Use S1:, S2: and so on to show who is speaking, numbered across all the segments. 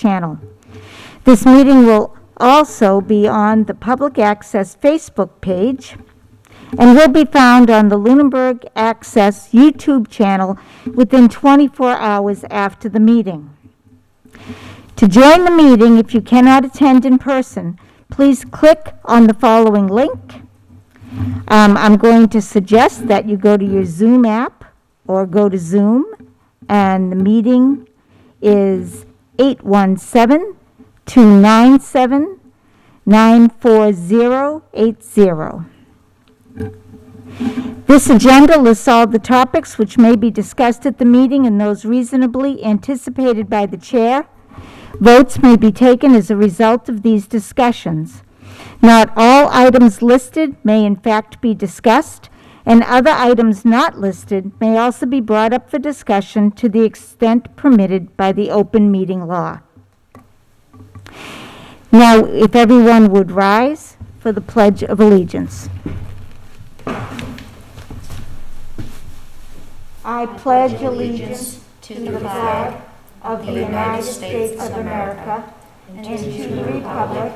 S1: channel. This meeting will also be on the Public Access Facebook page and will be found on the Lunenburg Access YouTube channel within 24 hours after the meeting. To join the meeting, if you cannot attend in person, please click on the following link. I'm going to suggest that you go to your Zoom app or go to Zoom, and the meeting is 817-297-94080. This agenda lists all the topics which may be discussed at the meeting and those reasonably anticipated by the chair. Votes may be taken as a result of these discussions. Not all items listed may in fact be discussed, and other items not listed may also be brought up for discussion to the extent permitted by the open meeting law. Now, if everyone would rise for the Pledge of Allegiance. I pledge allegiance to the flag of the United States of America and to the republic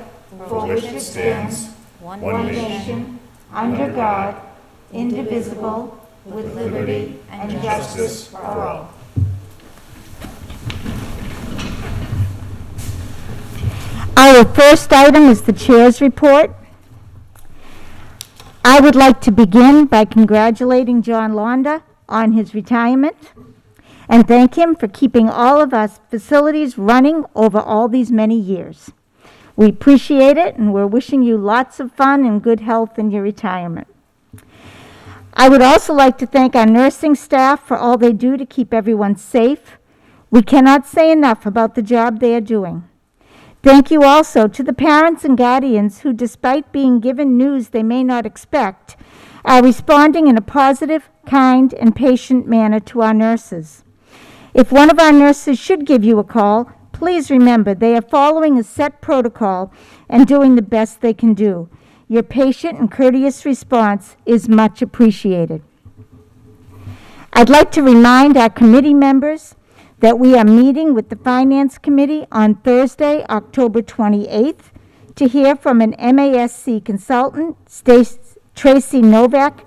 S1: for which it stands, one nation, under God, indivisible, with liberty and justice for all. Our first item is the chair's report. I would like to begin by congratulating John Londa on his retirement and thank him for keeping all of our facilities running over all these many years. We appreciate it, and we're wishing you lots of fun and good health in your retirement. I would also like to thank our nursing staff for all they do to keep everyone safe. We cannot say enough about the job they are doing. Thank you also to the parents and guardians who, despite being given news they may not expect, are responding in a positive, kind, and patient manner to our nurses. If one of our nurses should give you a call, please remember they are following a set protocol and doing the best they can do. Your patient and courteous response is much appreciated. I'd like to remind our committee members that we are meeting with the Finance Committee on Thursday, October 28th, to hear from an MASC consultant, Tracy Novak,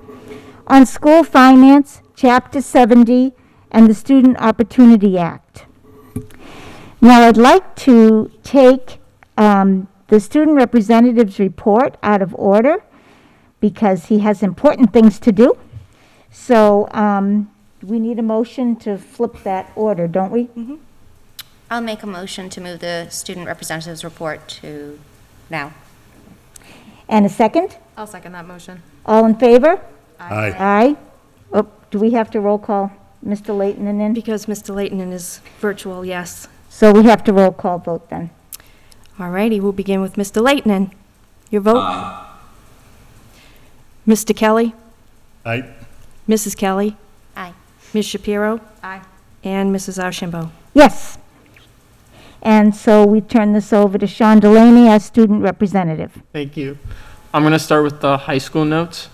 S1: on school finance, Chapter 70, and the Student Opportunity Act. Now, I'd like to take the student representative's report out of order because he has important things to do. So we need a motion to flip that order, don't we?
S2: Mm-hmm. I'll make a motion to move the student representative's report to now.
S1: And a second?
S3: I'll second that motion.
S1: All in favor?
S4: Aye.
S1: Aye. Oh, do we have to roll call Mr. Leighton and then?
S3: Because Mr. Leighton is virtual, yes.
S1: So we have to roll call vote then.
S3: All righty, we'll begin with Mr. Leighton. Your vote?
S4: Aye.
S3: Mr. Kelly?
S4: Aye.
S3: Mrs. Kelly?
S2: Aye.
S3: Ms. Shapiro? Aye. And Mrs. Archambault?
S1: Yes. And so we turn this over to Sean Delaney, our student representative.
S5: Thank you. I'm going to start with the high school notes.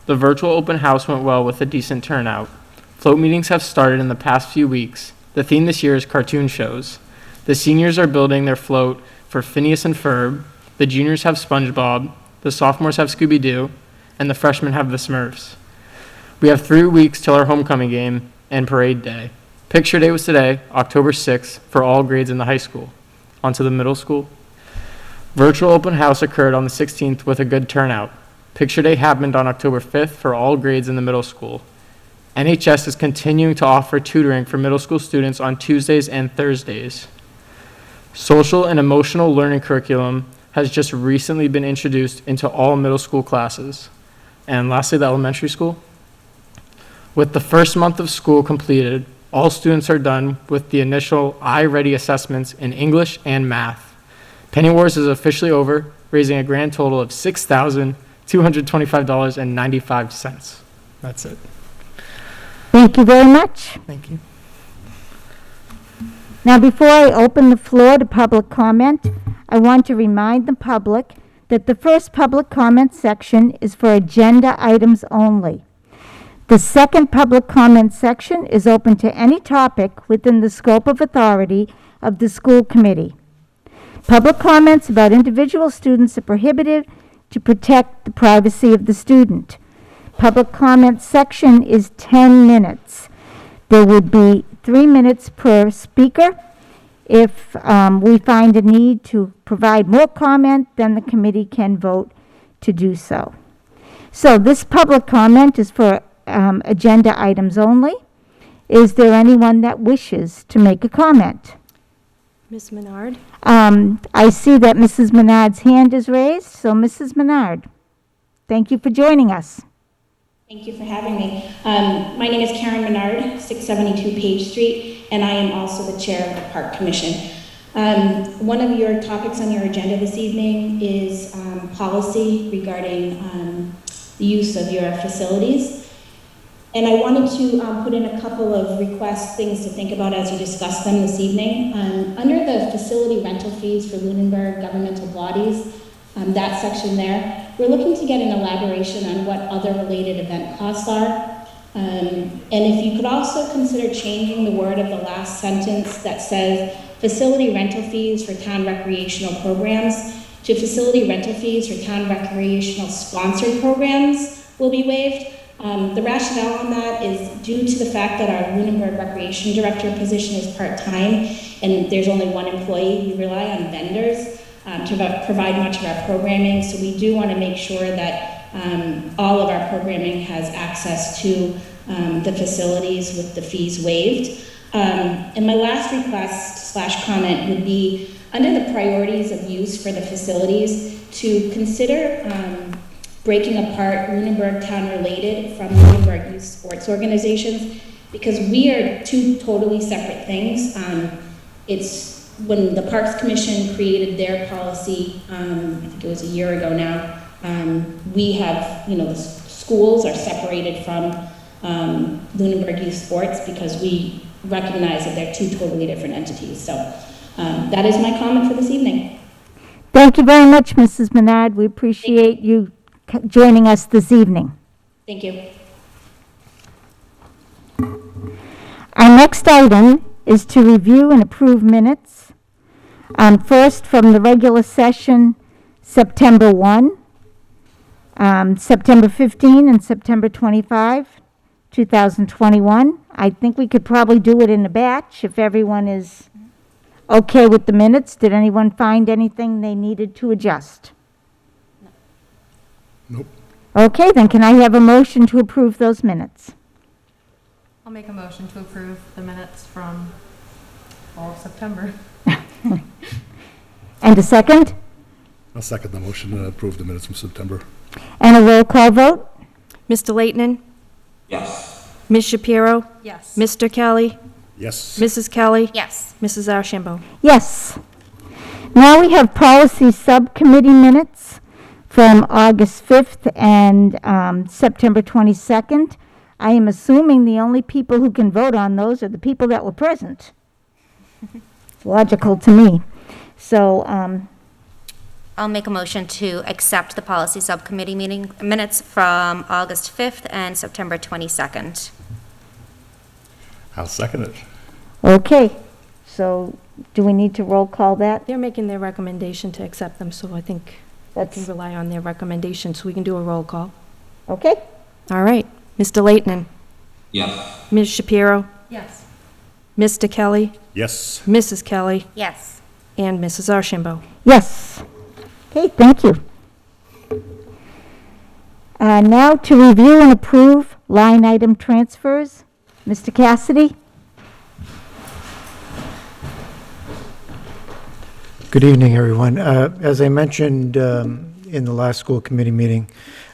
S5: The virtual open house went well with a decent turnout. Float meetings have started in the past few weeks. The theme this year is cartoon shows. The seniors are building their float for Phineas and Ferb, the juniors have SpongeBob, the sophomores have Scooby-Doo, and the freshmen have the Smurfs. We have 3 weeks till our homecoming game and parade day. Picture day was today, October 6th, for all grades in the high school. On to the middle school. Virtual open house occurred on the 16th with a good turnout. Picture day happened on October 5th for all grades in the middle school. NHS is continuing to offer tutoring for middle school students on Tuesdays and Thursdays. Social and emotional learning curriculum has just recently been introduced into all middle school classes. And lastly, the elementary school. With the first month of school completed, all students are done with the initial iReady assessments in English and math. Penny Wars is officially over, raising a grand total of $6,225.95. That's it.
S1: Thank you very much.
S5: Thank you.
S1: Now, before I open the floor to public comment, I want to remind the public that the first public comment section is for agenda items only. The second public comment section is open to any topic within the scope of authority of the school committee. Public comments about individual students are prohibited to protect the privacy of the student. Public comment section is 10 minutes. There would be 3 minutes per speaker. If we find a need to provide more comment, then the committee can vote to do so. So this public comment is for agenda items only. Is there anyone that wishes to make a comment?
S3: Ms. Menard?
S1: I see that Mrs. Menard's hand is raised, so Mrs. Menard, thank you for joining us.
S4: Thank you for having me. My name is Karen Menard, 672 Page Street, and I am also the chair of the Park Commission. One of your topics on your agenda this evening is policy regarding the use of your facilities. And I wanted to put in a couple of requests, things to think about as you discuss them this evening. Under the facility rental fees for Lunenburg governmental bodies, that section there, we're looking to get an elaboration on what other related event costs are. And if you could also consider changing the word of the last sentence that says facility rental fees for town recreational programs to facility rental fees for town recreational sponsored programs will be waived. The rationale on that is due to the fact that our Lunenburg Recreation Director position is part-time and there's only one employee. We rely on vendors to provide much of our programming, so we do want to make sure that all of our programming has access to the facilities with the fees waived. And my last request / comment would be under the priorities of use for the facilities to consider breaking apart Lunenburg Town Related from Lunenburg Youth Sports Organizations, because we are two totally separate things. It's when the Parks Commission created their policy, I think it was a year ago now, we have, the schools are separated from Lunenburg Youth Sports because we recognize that they're two totally different entities. So that is my comment for this evening.
S1: Thank you very much, Mrs. Menard. We appreciate you joining us this evening.
S4: Thank you.
S1: Our next item is to review and approve minutes. First, from the regular session, September 1, September 15, and September 25, 2021. I think we could probably do it in a batch if everyone is okay with the minutes. Did anyone find anything they needed to adjust?
S6: Nope.
S1: Okay, then can I have a motion to approve those minutes?
S7: I'll make a motion to approve the minutes from all of September.
S1: And a second?
S6: I'll second the motion to approve the minutes from September.
S1: And a roll call vote?
S3: Mr. Leighton?
S8: Yes.
S3: Ms. Shapiro?
S7: Yes.
S3: Mr. Kelly?
S6: Yes.
S3: Mrs. Kelly?
S2: Yes.
S3: Mrs. Archambault?
S1: Yes. Now we have policy subcommittee minutes from August 5th and September 22nd. I am assuming the only people who can vote on those are the people that were present. Logical to me. So,
S2: I'll make a motion to accept the policy subcommittee meeting minutes from August 5th and September 22nd.
S6: I'll second it.
S1: okay. So do we need to roll call that?
S3: They're making their recommendation to accept them, so I think we can
S1: That's,
S3: rely on their recommendation, so we can do a roll call.
S1: okay.
S3: All right. Mr. Leighton?
S8: Yes.
S3: Ms. Shapiro?
S7: Yes.
S3: Mr. Kelly?
S6: Yes.
S3: Mrs. Kelly?
S2: Yes.
S3: And Mrs. Archambault?
S1: Yes. Okay, thank you. Now to review and approve line item transfers. Mr. Cassidy?
S9: Good evening, everyone. As I mentioned in the last school committee meeting,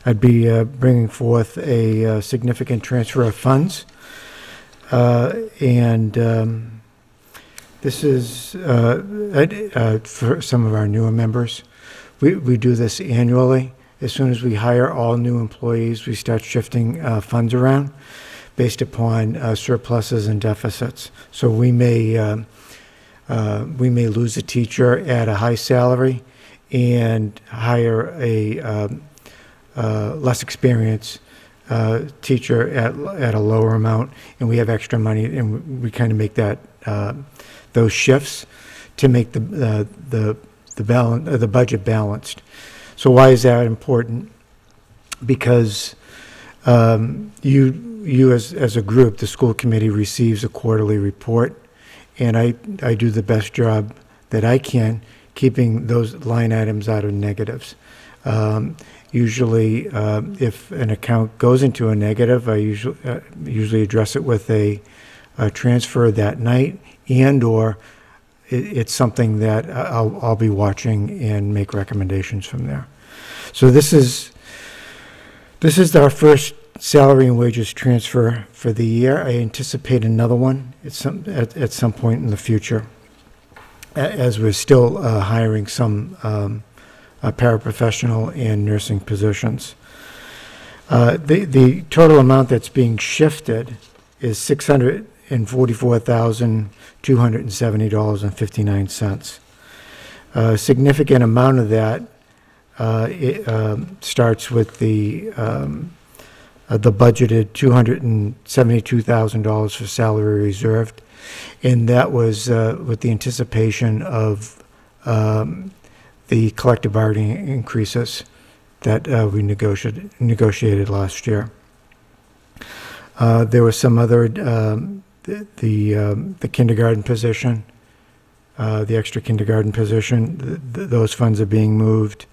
S9: I'd be bringing forth a significant transfer of funds. And this is for some of our newer members. We do this annually. As soon as we hire all new employees, we start shifting funds around based upon surpluses and deficits. So we may lose a teacher at a high salary and hire a less experienced teacher at a lower amount, and we have extra money, and we kind of make that those shifts to make the the budget balanced. So why is that important? Because you as a group, the school committee receives a quarterly report, and I do the best job that I can keeping those line items out of negatives. Usually, if an account goes into a negative, I usually address it with a transfer that night, and/or it's something that I'll be watching and make recommendations from there. So this is our first salary and wages transfer for the year. I anticipate another one at some point in the future, as we're still hiring some paraprofessional and nursing positions. The total amount that's being shifted is $644,270.59. A significant amount of that starts with the budgeted $272,000 for salary reserved, and that was with the anticipation of the collective bargaining increases that we negotiated last year. There was some other, the kindergarten position, the extra kindergarten position, those funds are being moved.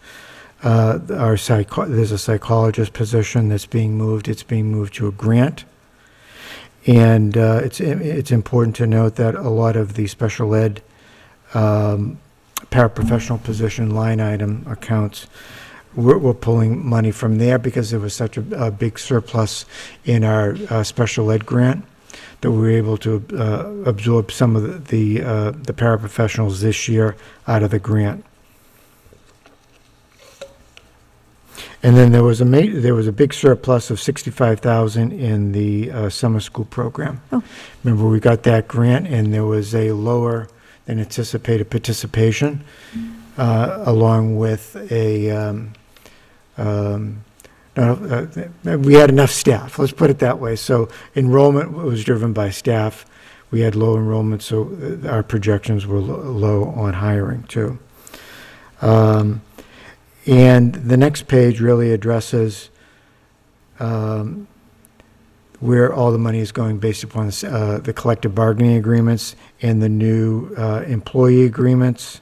S9: There's a psychologist position that's being moved. It's being moved to a grant. And it's important to note that a lot of the special ed paraprofessional position line item accounts, we're pulling money from there because there was such a big surplus in our special ed grant that we were able to absorb some of the paraprofessionals this year out of the grant. And then there was a big surplus of $65,000 in the summer school program.
S1: Oh.
S9: Remember, we got that grant, and there was a lower than anticipated participation, along with we had enough staff. Let's put it that way. So enrollment was driven by staff. We had low enrollment, so our projections were low on hiring too. And the next page really addresses where all the money is going based upon the collective bargaining agreements and the new employee agreements.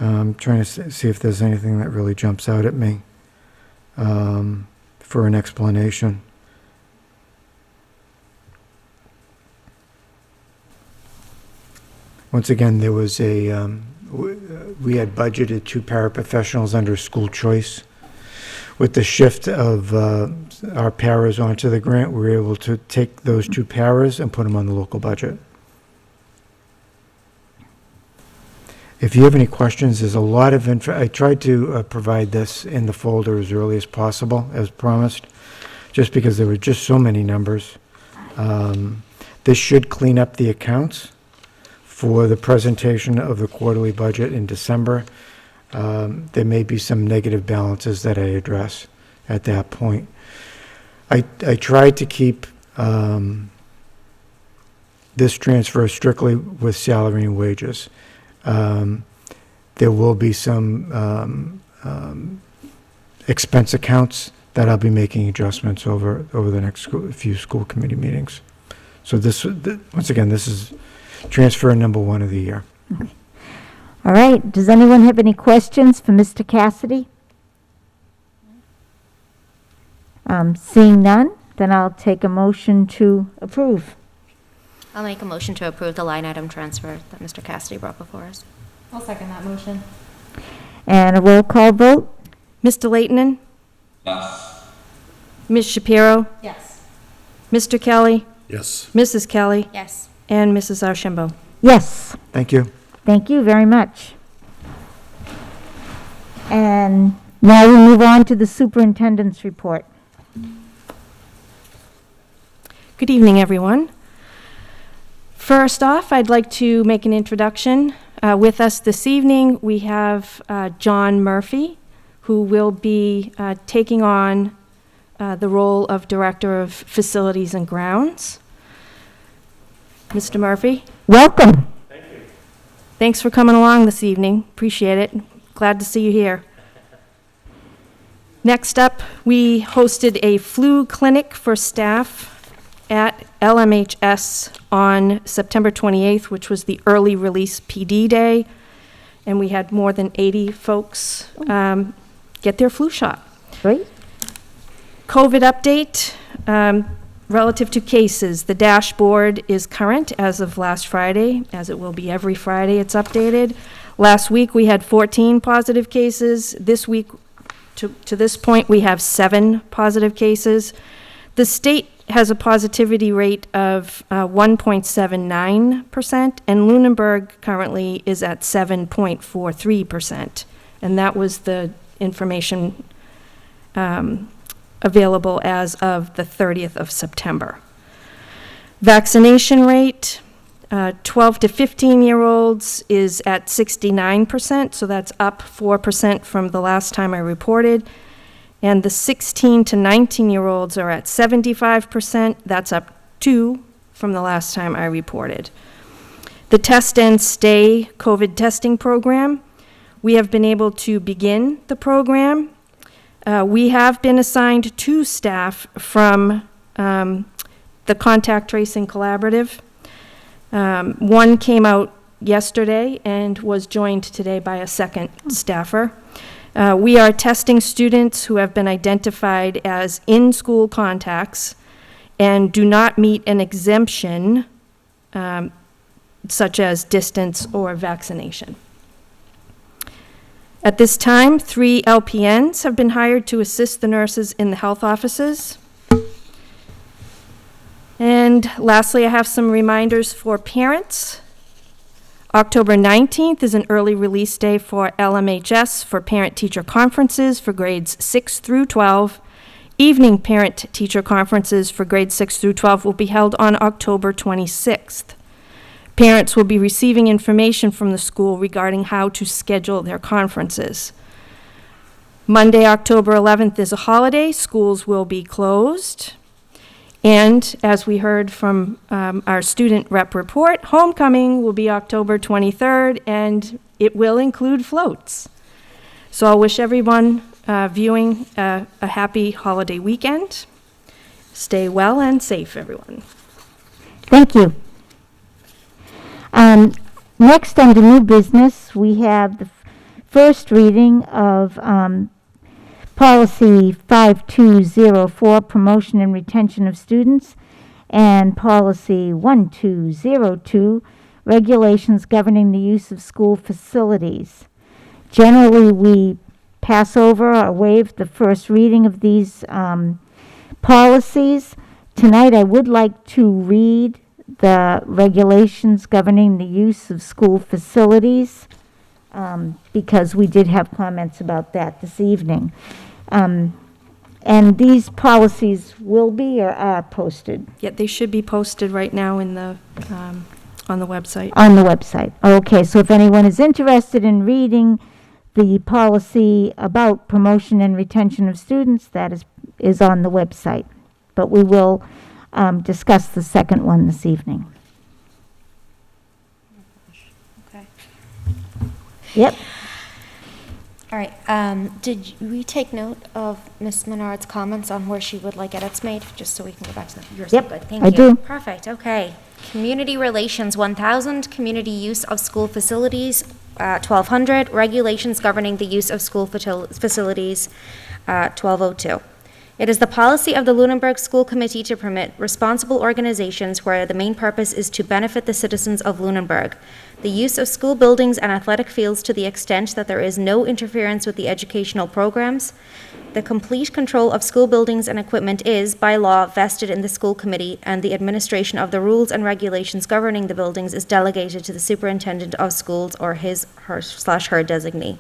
S9: I'm trying to see if there's anything that really jumps out at me for an explanation. Once again, there was we had budgeted 2 paraprofessionals under school choice. With the shift of our paras onto the grant, we were able to take those 2 paras and put them on the local budget. If you have any questions, there's a lot of info. I tried to provide this in the folder as early as possible, as promised, just because there were just so many numbers. This should clean up the accounts for the presentation of the quarterly budget in December. There may be some negative balances that I address at that point. I tried to keep this transfer strictly with salary and wages. There will be some expense accounts that I'll be making adjustments over the next few school committee meetings. So once again, this is transfer number 1 of the year.
S1: Okay. All right, does anyone have any questions for Mr. Cassidy? Seeing none, then I'll take a motion to approve.
S2: I'll make a motion to approve the line item transfer that Mr. Cassidy brought before us.
S7: I'll second that motion.
S1: And a roll call vote?
S3: Mr. Leighton,
S8: Yes.
S3: Ms. Shapiro,
S7: Yes.
S3: Mr. Kelly,
S6: Yes.
S3: Mrs. Kelly,
S2: Yes.
S3: and Mrs. Archambault.
S1: Yes.
S9: Thank you.
S1: Thank you very much. And now we move on to the superintendent's report.
S3: Good evening, everyone. First off, I'd like to make an introduction. With us this evening, we have John Murphy, who will be taking on the role of Director of Facilities and Grounds. Mr. Murphy?
S1: Welcome.
S3: Thanks for coming along this evening. Appreciate it. Glad to see you here. Next up, we hosted a flu clinic for staff at Lmhs on September 28th, which was the early release PD day, and we had more than 80 folks get their flu shot.
S1: Great.
S3: COVID update, relative to cases, the dashboard is current as of last Friday, as it will be every Friday it's updated. Last week, we had 14 positive cases. This week, to this point, we have 7 positive cases. The state has a positivity rate of 1.79%, and Lunenburg currently is at 7.43%. And that was the information available as of the 30th of September. Vaccination rate, 12 to 15-year-olds is at 69%, so that's up 4% from the last time I reported. And the 16 to 19-year-olds are at 75%. That's up 2 from the last time I reported. The Test and Stay COVID testing program, we have been able to begin the program. We have been assigned 2 staff from the Contact Tracing Collaborative. One came out yesterday and was joined today by a second staffer. We are testing students who have been identified as in-school contacts and do not meet an exemption, such as distance or vaccination. At this time, 3 LPNs have been hired to assist the nurses in the health offices. And lastly, I have some reminders for parents. October 19th is an early release day for LMHS for parent-teacher conferences for grades 6 through 12. Evening parent-teacher conferences for grades 6 through 12 will be held on October 26th. Parents will be receiving information from the school regarding how to schedule their conferences. Monday, October 11th is a holiday. Schools will be closed. And as we heard from our student rep report, homecoming will be October 23rd, and it will include floats. So I'll wish everyone viewing a happy holiday weekend. Stay well and safe, everyone.
S1: Thank you. Next, under new business, we have the first reading of Policy 5204, Promotion and Retention of Students, and Policy 1202, Regulations Governing the Use of School Facilities. Generally, we pass over or waive the first reading of these policies. Tonight, I would like to read the regulations governing the use of school facilities, because we did have comments about that this evening. And these policies will be or are posted?
S3: Yeah, they should be posted right now in the, on the website.
S1: On the website. Okay, so if anyone is interested in reading the policy about promotion and retention of students, that is on the website. But we will discuss the second one this evening.
S2: Okay.
S1: Yep.
S2: All right, did we take note of Ms. Menard's comments on where she would like edits made, just so we can go back to yours?
S1: Yep,
S2: Good, thank
S1: I
S2: you.
S1: do.
S2: Perfect, okay. Community Relations 1000, Community Use of School Facilities 1200, Regulations Governing the Use of School Facilities 1202. It is the policy of the Lunenburg School Committee to permit responsible organizations where the main purpose is to benefit the citizens of Lunenburg the use of school buildings and athletic fields to the extent that there is no interference with the educational programs. The complete control of school buildings and equipment is, by law, vested in the school committee, and the administration of the rules and regulations governing the buildings is delegated to the superintendent of schools or her designee.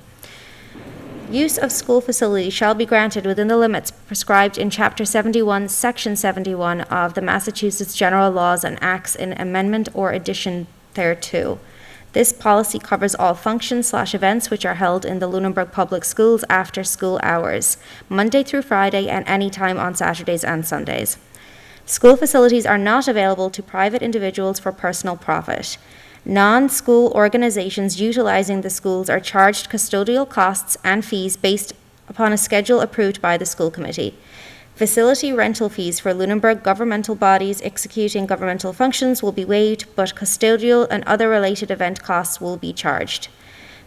S2: Use of school facilities shall be granted within the limits prescribed in Chapter 71, Section 71 of the Massachusetts General Laws and Acts in amendment or addition thereto. This policy covers all functions/events which are held in the Lunenburg Public Schools after school hours, Monday through Friday, and any time on Saturdays and Sundays. School facilities are not available to private individuals for personal profit. Non-school organizations utilizing the schools are charged custodial costs and fees based upon a schedule approved by the school committee. Facility rental fees for Lunenburg governmental bodies executing governmental functions will be waived, but custodial and other related event costs will be charged.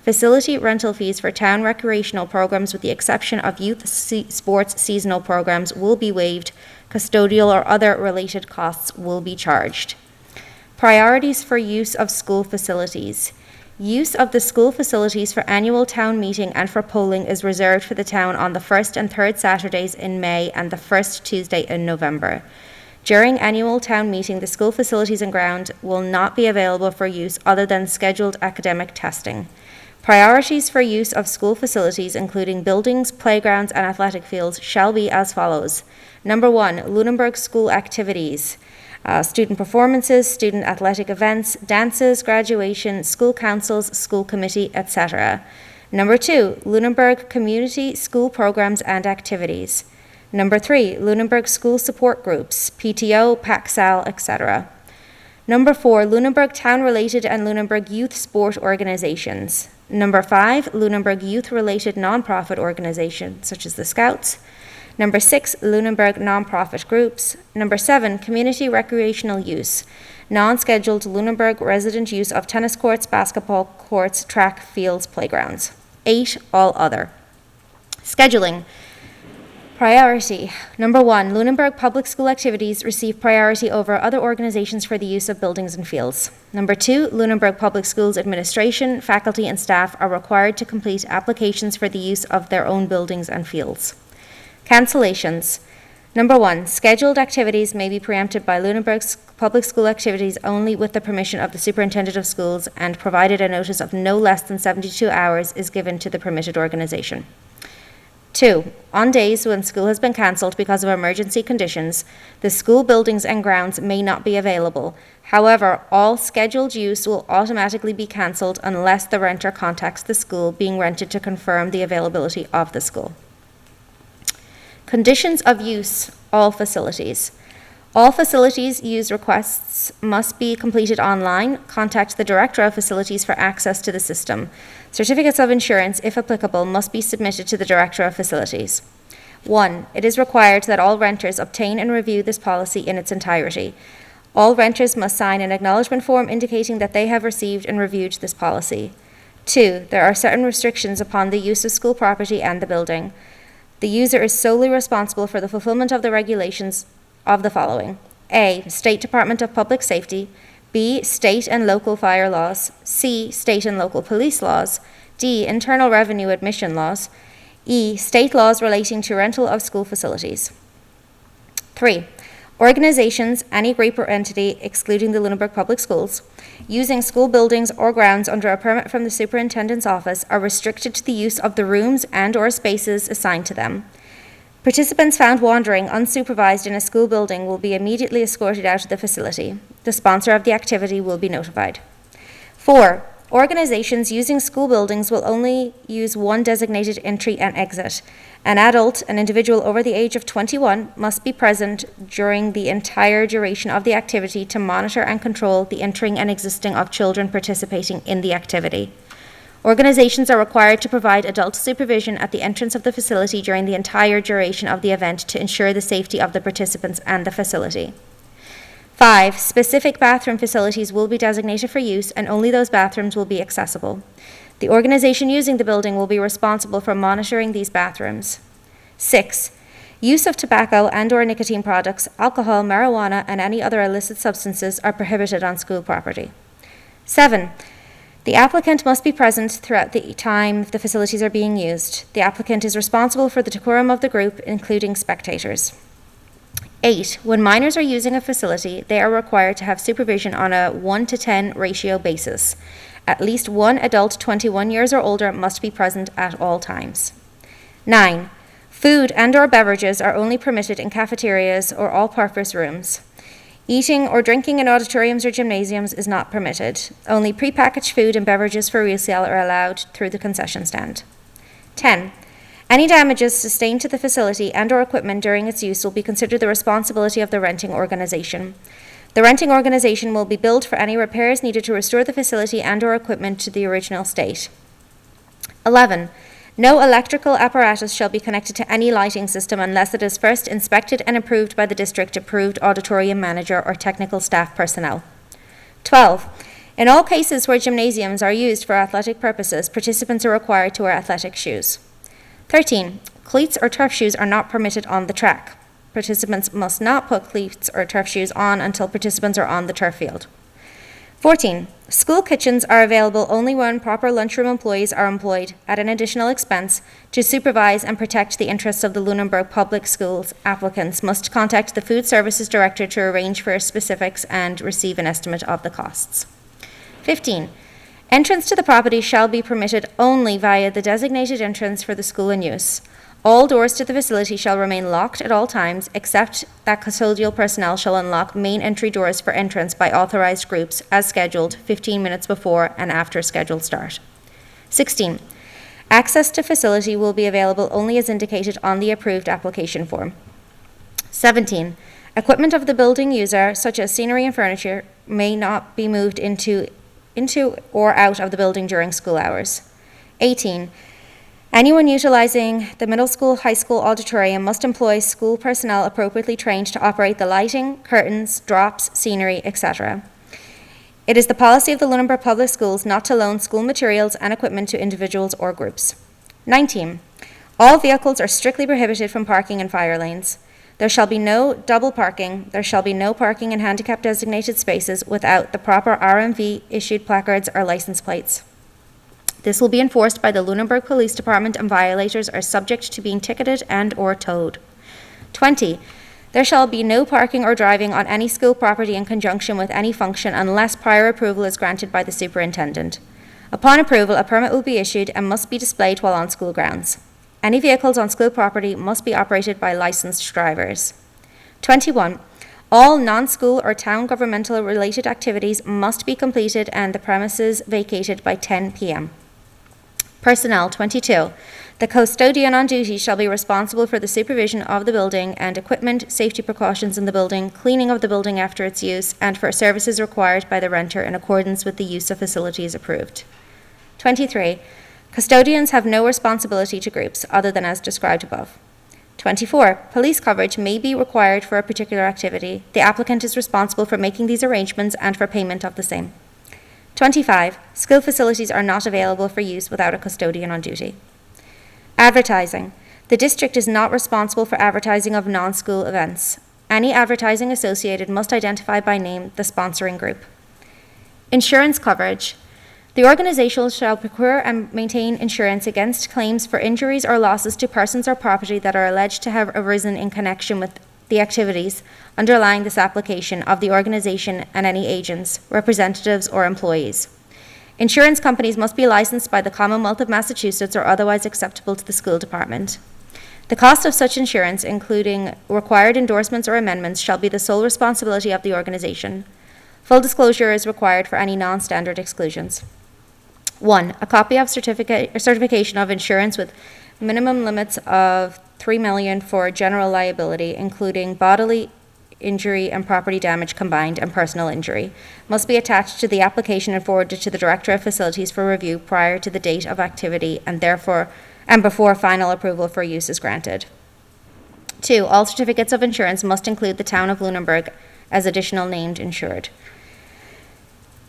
S2: Facility rental fees for town recreational programs, with the exception of youth sports seasonal programs, will be waived. Custodial or other related costs will be charged. Priorities for use of school facilities. Use of the school facilities for annual town meeting and for polling is reserved for the town on the first and third Saturdays in May and the first Tuesday in November. During annual town meeting, the school facilities and ground will not be available for use other than scheduled academic testing. Priorities for use of school facilities, including buildings, playgrounds, and athletic fields, shall be as follows. Number 1, Lunenburg school activities. Student performances, student athletic events, dances, graduation, school councils, school committee, etc. Number 2, Lunenburg community school programs and activities. Number 3, Lunenburg school support groups, PTO, PACSAL, etc. Number 4, Lunenburg town-related and Lunenburg youth sport organizations. Number 5, Lunenburg youth-related nonprofit organizations, such as the Scouts. Number 6, Lunenburg nonprofit groups. Number 7, community recreational use, non-scheduled Lunenburg resident use of tennis courts, basketball courts, track fields, playgrounds. 8, all other. Scheduling. Priority. Number 1, Lunenburg public school activities receive priority over other organizations for the use of buildings and fields. Number 2, Lunenburg Public Schools administration, faculty, and staff are required to complete applications for the use of their own buildings and fields. Cancellations. Number 1, scheduled activities may be preempted by Lunenburg's public school activities only with the permission of the superintendent of schools and provided a notice of no less than 72 hours is given to the permitted organization. 2, on days when school has been cancelled because of emergency conditions, the school buildings and grounds may not be available. However, all scheduled use will automatically be cancelled unless the renter contacts the school being rented to confirm the availability of the school. Conditions of use, all facilities. All facilities use requests must be completed online. Contact the Director of Facilities for access to the system. Certificates of insurance, if applicable, must be submitted to the Director of Facilities. 1, it is required that all renters obtain and review this policy in its entirety. All renters must sign an acknowledgement form indicating that they have received and reviewed this policy. 2, there are certain restrictions upon the use of school property and the building. The user is solely responsible for the fulfillment of the regulations of the following: A, State Department of Public Safety; B, state and local fire laws; C, state and local police laws; D, Internal Revenue admission laws; E, state laws relating to rental of school facilities. 3, organizations, any group or entity, excluding the Lunenburg Public Schools, using school buildings or grounds under a permit from the superintendent's office are restricted to the use of the rooms and/or spaces assigned to them. Participants found wandering unsupervised in a school building will be immediately escorted out of the facility. The sponsor of the activity will be notified. 4, organizations using school buildings will only use one designated entry and exit. An adult, an individual over the age of 21, must be present during the entire duration of the activity to monitor and control the entering and exiting of children participating in the activity. Organizations are required to provide adult supervision at the entrance of the facility during the entire duration of the event to ensure the safety of the participants and the facility. 5, specific bathroom facilities will be designated for use, and only those bathrooms will be accessible. The organization using the building will be responsible for monitoring these bathrooms. 6, use of tobacco and/or nicotine products, alcohol, marijuana, and any other illicit substances are prohibited on school property. 7, the applicant must be present throughout the time the facilities are being used. The applicant is responsible for the decorum of the group, including spectators. 8, when minors are using a facility, they are required to have supervision on a 1:10 ratio basis. At least one adult 21 years or older must be present at all times. 9, food and/or beverages are only permitted in cafeterias or all purpose rooms. Eating or drinking in auditoriums or gymnasiums is not permitted. Only prepackaged food and beverages for resale are allowed through the concession stand. 10, any damages sustained to the facility and/or equipment during its use will be considered the responsibility of the renting organization. The renting organization will be billed for any repairs needed to restore the facility and/or equipment to the original state. 11. No electrical apparatus shall be connected to any lighting system unless it is first inspected and approved by the district-approved auditorium manager or technical staff personnel. 12. In all cases where gymnasiums are used for athletic purposes, participants are required to wear athletic shoes. 13. Cleats or turf shoes are not permitted on the track. Participants must not put cleats or turf shoes on until participants are on the turf field. 14. School kitchens are available only when proper lunchroom employees are employed at an additional expense to supervise and protect the interests of the Lunenburg Public Schools. Applicants must contact the Food Services Director to arrange for specifics and receive an estimate of the costs. 15. Entrance to the property shall be permitted only via the designated entrance for the school in use. All doors to the facility shall remain locked at all times, except that custodial personnel shall unlock main entry doors for entrance by authorized groups as scheduled 15 minutes before and after scheduled start. 16. Access to facility will be available only as indicated on the approved application form. 17. Equipment of the building user, such as scenery and furniture, may not be moved into or out of the building during school hours. 18. Anyone utilizing the middle school, high school auditorium must employ school personnel appropriately trained to operate the lighting, curtains, drops, scenery, etc. It is the policy of the Lunenburg Public Schools not to loan school materials and equipment to individuals or groups. 19. All vehicles are strictly prohibited from parking in fire lanes. There shall be no double parking. There shall be no parking in handicap designated spaces without the proper RMV issued placards or license plates. This will be enforced by the Lunenburg Police Department, and violators are subject to being ticketed and or towed. 20. There shall be no parking or driving on any school property in conjunction with any function unless prior approval is granted by the superintendent. Upon approval, a permit will be issued and must be displayed while on school grounds. Any vehicles on school property must be operated by licensed drivers. 21. All non-school or town governmental related activities must be completed and the premises vacated by 10 p.m. Personnel. 22. The custodian on duty shall be responsible for the supervision of the building and equipment, safety precautions in the building, cleaning of the building after its use, and for services required by the renter in accordance with the use of facilities approved. 23. Custodians have no responsibility to groups other than as described above. 24. Police coverage may be required for a particular activity. The applicant is responsible for making these arrangements and for payment of the same. 25. School facilities are not available for use without a custodian on duty. Advertising. The district is not responsible for advertising of non-school events. Any advertising associated must identify by name the sponsoring group. Insurance coverage. The organization shall procure and maintain insurance against claims for injuries or losses to persons or property that are alleged to have arisen in connection with the activities underlying this application of the organization and any agents, representatives, or employees. Insurance companies must be licensed by the Commonwealth of Massachusetts or otherwise acceptable to the school department. The cost of such insurance, including required endorsements or amendments, shall be the sole responsibility of the organization. Full disclosure is required for any non-standard exclusions. 1. A copy of certification of insurance with minimum limits of $3 million for general liability, including bodily injury and property damage combined, and personal injury, must be attached to the application and forwarded to the Director of Facilities for review prior to the date of activity and before final approval for use is granted. 2. All certificates of insurance must include the town of Lunenburg as additional named insured.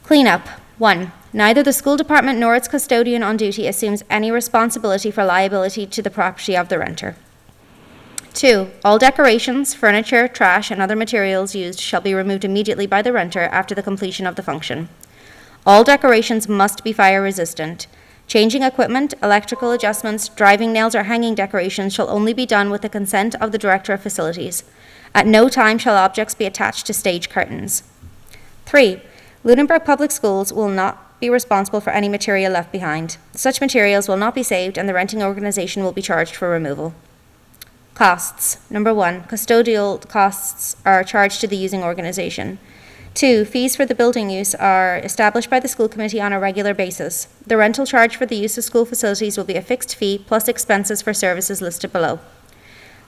S2: Cleanup. 1. Neither the school department nor its custodian on duty assumes any responsibility for liability to the property of the renter. 2. All decorations, furniture, trash, and other materials used shall be removed immediately by the renter after the completion of the function. All decorations must be fire resistant. Changing equipment, electrical adjustments, driving nails, or hanging decorations shall only be done with the consent of the Director of Facilities. At no time shall objects be attached to stage curtains. 3. Lunenburg Public Schools will not be responsible for any material left behind. Such materials will not be saved, and the renting organization will be charged for removal. Costs. Number 1, custodial costs are charged to the using organization. 2, fees for the building use are established by the school committee on a regular basis. The rental charge for the use of school facilities will be a fixed fee plus expenses for services listed below.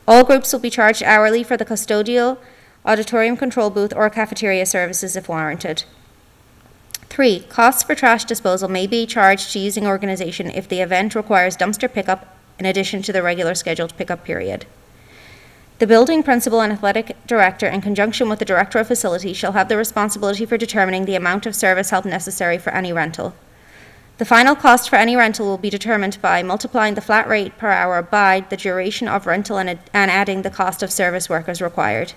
S2: All groups will be charged hourly for the custodial auditorium control booth, or cafeteria services if warranted. 3. Costs for trash disposal may be charged to using organization if the event requires dumpster pickup in addition to the regular scheduled pickup period. The building principal and athletic director, in conjunction with the director of facilities, shall have the responsibility for determining the amount of service help necessary for any rental. The final cost for any rental will be determined by multiplying the flat rate per hour by the duration of rental and adding the cost of service workers required.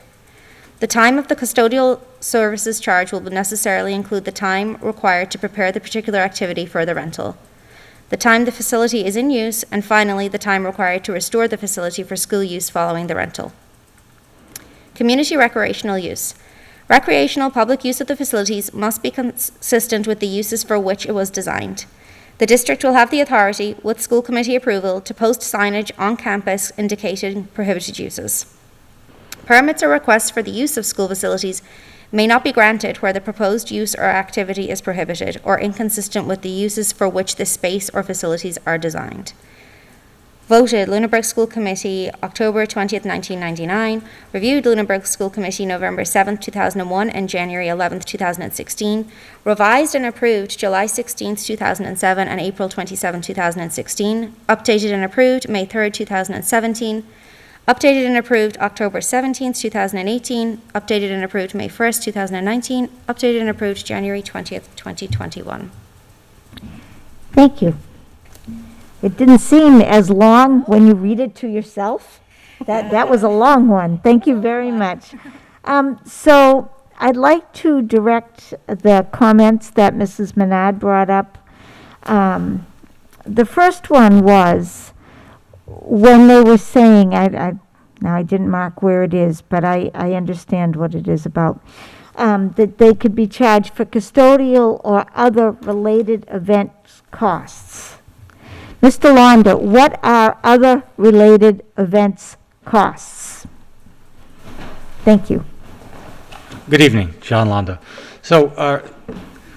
S2: The time of the custodial services charge will necessarily include the time required to prepare the particular activity for the rental, the time the facility is in use, and finally, the time required to restore the facility for school use following the rental. Community recreational use. Recreational public use of the facilities must be consistent with the uses for which it was designed. The district will have the authority, with school committee approval, to post signage on campus indicating prohibited uses. Permits or requests for the use of school facilities may not be granted where the proposed use or activity is prohibited or inconsistent with the uses for which the space or facilities are designed. Voted Lunenburg School Committee October 20th, 1999. Reviewed Lunenburg School Committee November 7th, 2001 and January 11th, 2016. Revised and approved July 16th, 2007 and April 27th, 2016. Updated and approved May 3rd, 2017. Updated and approved October 17th, 2018. Updated and approved May 1st, 2019. Updated and approved January 20th, 2021.
S1: Thank you. It didn't seem as long when you read it to yourself. That was a long one. Thank you very much. So I'd like to direct the comments that Mrs. Menard brought up. The first one was when they were saying, now I didn't mark where it is, but I understand what it is about, that they could be charged for custodial or other related event costs. Mr. Londa, what are other related events costs? Thank you.
S10: Good evening, John Londa. So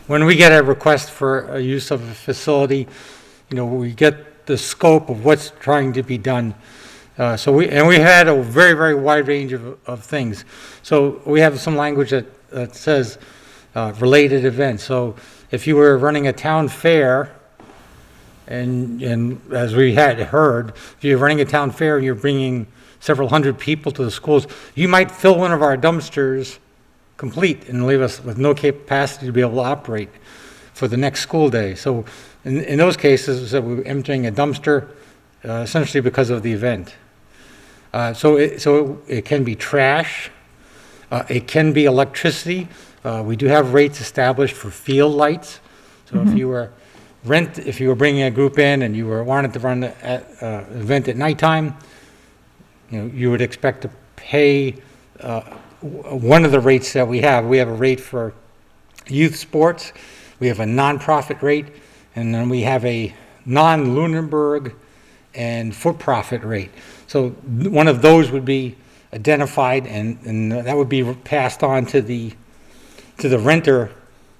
S10: when we get a request for a use of a facility, we get the scope of what's trying to be done. So we had a very, very wide range of things. So we have some language that says related events. So if you were running a town fair, and as we had heard, if you're running a town fair and you're bringing several hundred people to the schools, you might fill one of our dumpsters complete and leave us with no capacity to be able to operate for the next school day. So in those cases, we're emptying a dumpster essentially because of the event. So it can be trash. It can be electricity. We do have rates established for field lights. So if you were bringing a group in and you wanted to run an event at nighttime, you would expect to pay one of the rates that we have. We have a rate for youth sports. We have a nonprofit rate, and then we have a non-Lunenburg and for-profit rate. So one of those would be identified, and that would be passed on to the renter.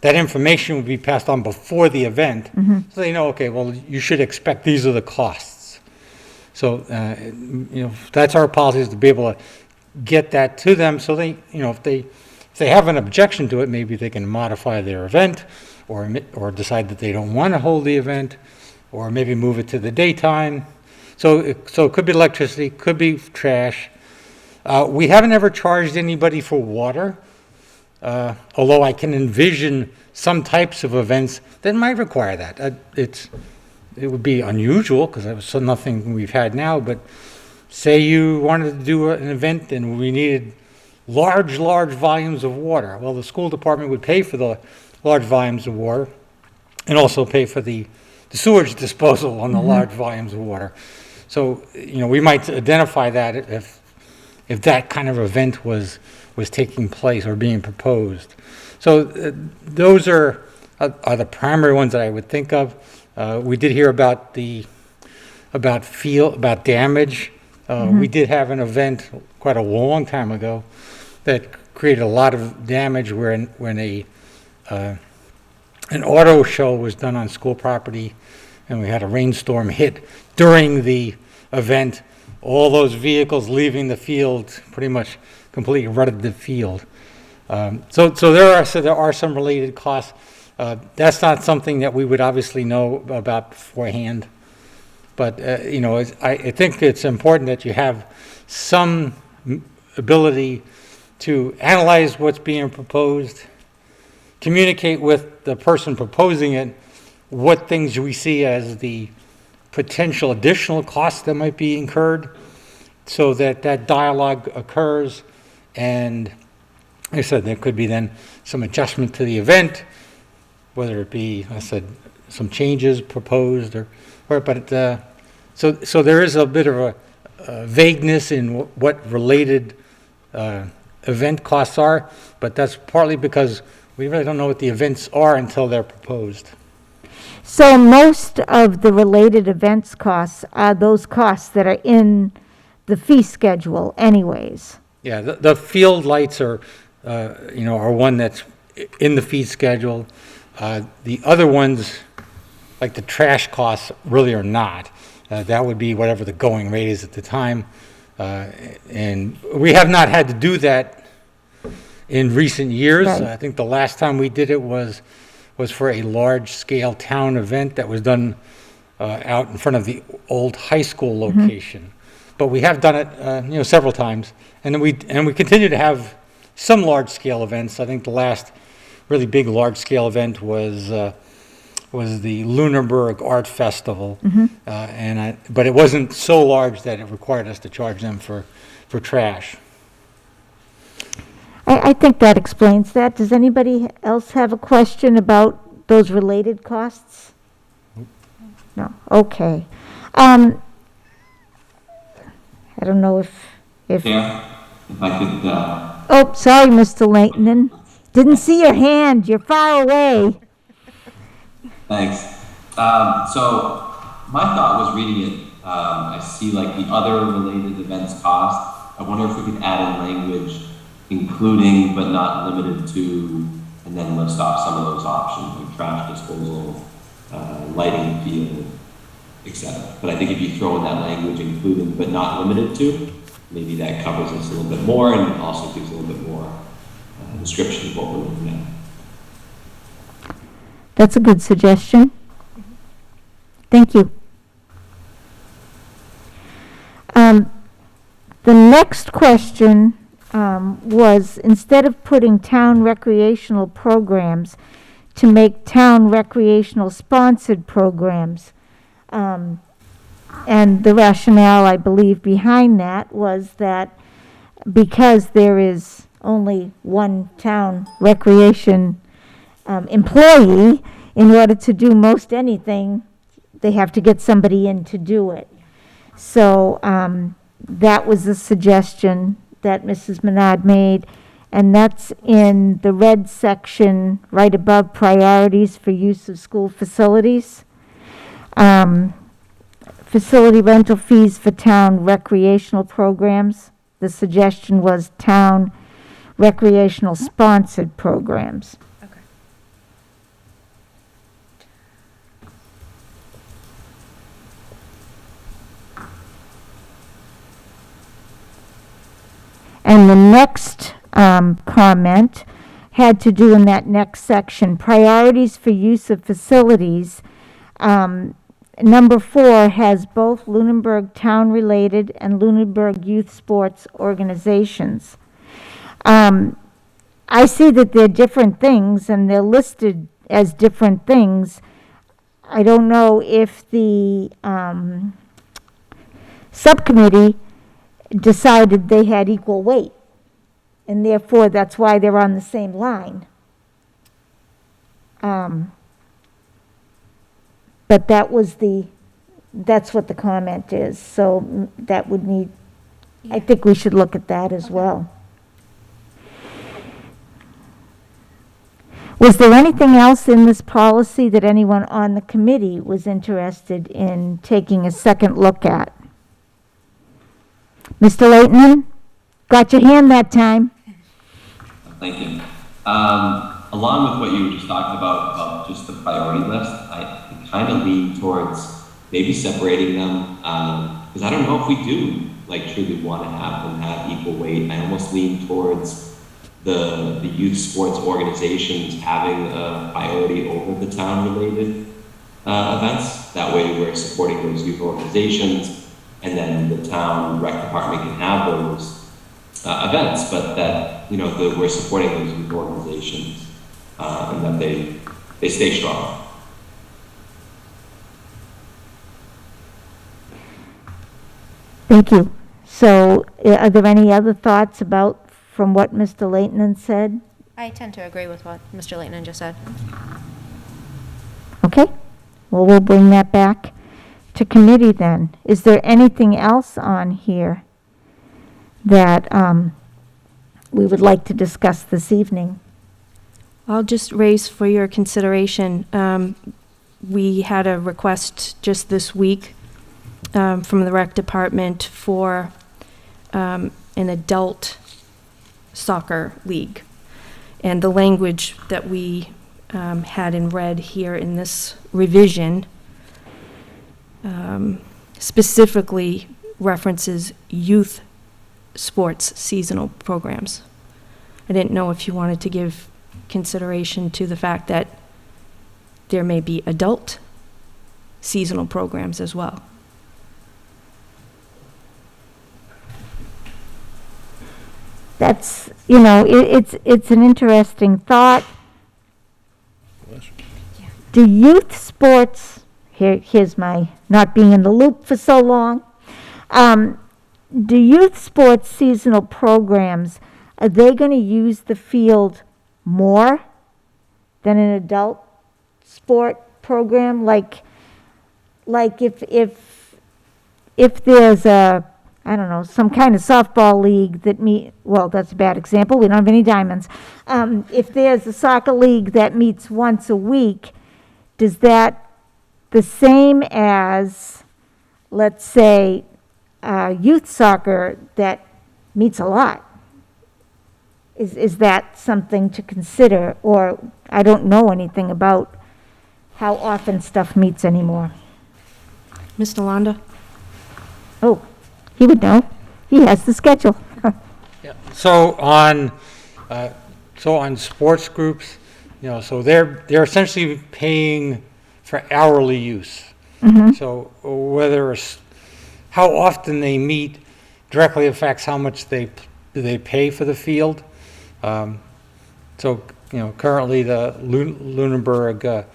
S10: That information would be passed on before the event, so they know, okay, well, you should expect these are the costs. So, that's our policy, is to be able to get that to them, so they, if they have an objection to it, maybe they can modify their event, or decide that they don't want to hold the event, or maybe move it to the daytime. So it could be electricity, could be trash. We haven't ever charged anybody for water. Although I can envision some types of events that might require that. It would be unusual because it's nothing we've had now, but say you wanted to do an event and we needed large volumes of water. Well, the school department would pay for the large volumes of water and also pay for the sewage disposal on the large volumes of water. So, we might identify that if that kind of event was taking place or being proposed. So those are the primary ones that I would think of. We did hear about damage. We did have an event quite a long time ago that created a lot of damage when an auto show was done on school property, and we had a rainstorm hit during the event. all those vehicles leaving the field pretty much completely rutted the field. So there are some related costs. That's not something that we would obviously know about beforehand. But, I think it's important that you have some ability to analyze what's being proposed, communicate with the person proposing it, what things we see as the potential additional costs that might be incurred, so that that dialogue occurs. And like I said, there could be then some adjustment to the event, whether it be, I said, some changes proposed so there is a bit of a vagueness in what related event costs are, but that's partly because we really don't know what the events are until they're proposed.
S1: So most of the related events costs are those costs that are in the fee schedule anyways.
S10: Yeah, the field lights are one that's in the fee schedule. The other ones, like the trash costs, really are not. That would be whatever the going rate is at the time. And we have not had to do that in recent years.
S1: Right.
S10: I think the last time we did it was for a large-scale town event that was done out in front of the old high school location. But we have done it, several times. And then we continue to have some large-scale events. I think the last really big large-scale event was the Lunenburg Art Festival, but it wasn't so large that it required us to charge them for trash.
S1: I think that explains that. Does anybody else have a question about those related costs? No, okay. I don't know if...
S8: Yeah, if I could,
S1: Oh, sorry, Mr. Leighton. Didn't see your hand. You're far away.
S8: thanks. So my thought was reading it, I see like the other related events cost. I wonder if we could add in language including but not limited to, and then list off some of those options like trash disposal, lighting the field, etc. But I think if you throw in that language including but not limited to, maybe that covers us a little bit more and also gives a little bit more description of what we're looking at.
S1: That's a good suggestion. Thank you. The next question was, instead of putting town recreational programs, to make town recreational sponsored programs. And the rationale, I believe, behind that was that because there is only one town recreation employee, in order to do most anything, they have to get somebody in to do it. So that was the suggestion that Mrs. Menard made, and that's in the red section right above priorities for use of school facilities. Facility rental fees for town recreational programs. The suggestion was town recreational sponsored programs.
S2: Okay.
S1: And the next comment had to do in that next section, priorities for use of facilities. Number 4 has both Lunenburg town-related and Lunenburg youth sports organizations. I see that they're different things, and they're listed as different things. I don't know if the subcommittee decided they had equal weight, and therefore that's why they're on the same line. But that's what the comment is, so that would need, I think we should look at that as well. Was there anything else in this policy that anyone on the committee was interested in taking a second look at? Mr. Leighton, got your hand that time.
S8: Thank you. Along with what you were just talking about just the priority list, I kind of lean towards maybe separating them, because I don't know if we do like truly want to have them have equal weight. I almost lean towards the youth sports organizations having a priority over the town-related events. That way we're supporting those youth organizations, and then the town rec department can have those events, but that, we're supporting those youth organizations, and that they stay strong.
S1: Thank you. So are there any other thoughts from what Mr. Leighton said?
S2: I tend to agree with what Mr. Leighton just said.
S1: Okay, well, we'll bring that back to committee then. Is there anything else on here that we would like to discuss this evening?
S3: I'll just raise for your consideration, we had a request just this week from the rec department for an adult soccer league. And the language that we had in red here in this revision specifically references youth sports seasonal programs. I didn't know if you wanted to give consideration to the fact that there may be adult seasonal programs as well.
S1: That's, it's an interesting thought. Do youth sports, here's my not being in the loop for so long. Do youth sports seasonal programs, are they going to use the field more than an adult sport program? Like if there's some kind of softball league that's a bad example, we don't have any diamonds. If there's a soccer league that meets once a week, does that the same as, let's say, youth soccer that meets a lot? Is that something to consider? Or I don't know anything about how often stuff meets anymore.
S3: Mr. Londa?
S1: Oh, he would know. He has the schedule.
S10: So on sports groups, so they're essentially paying for hourly use. So how often they meet directly affects how much they pay for the field. Currently the Lunenburg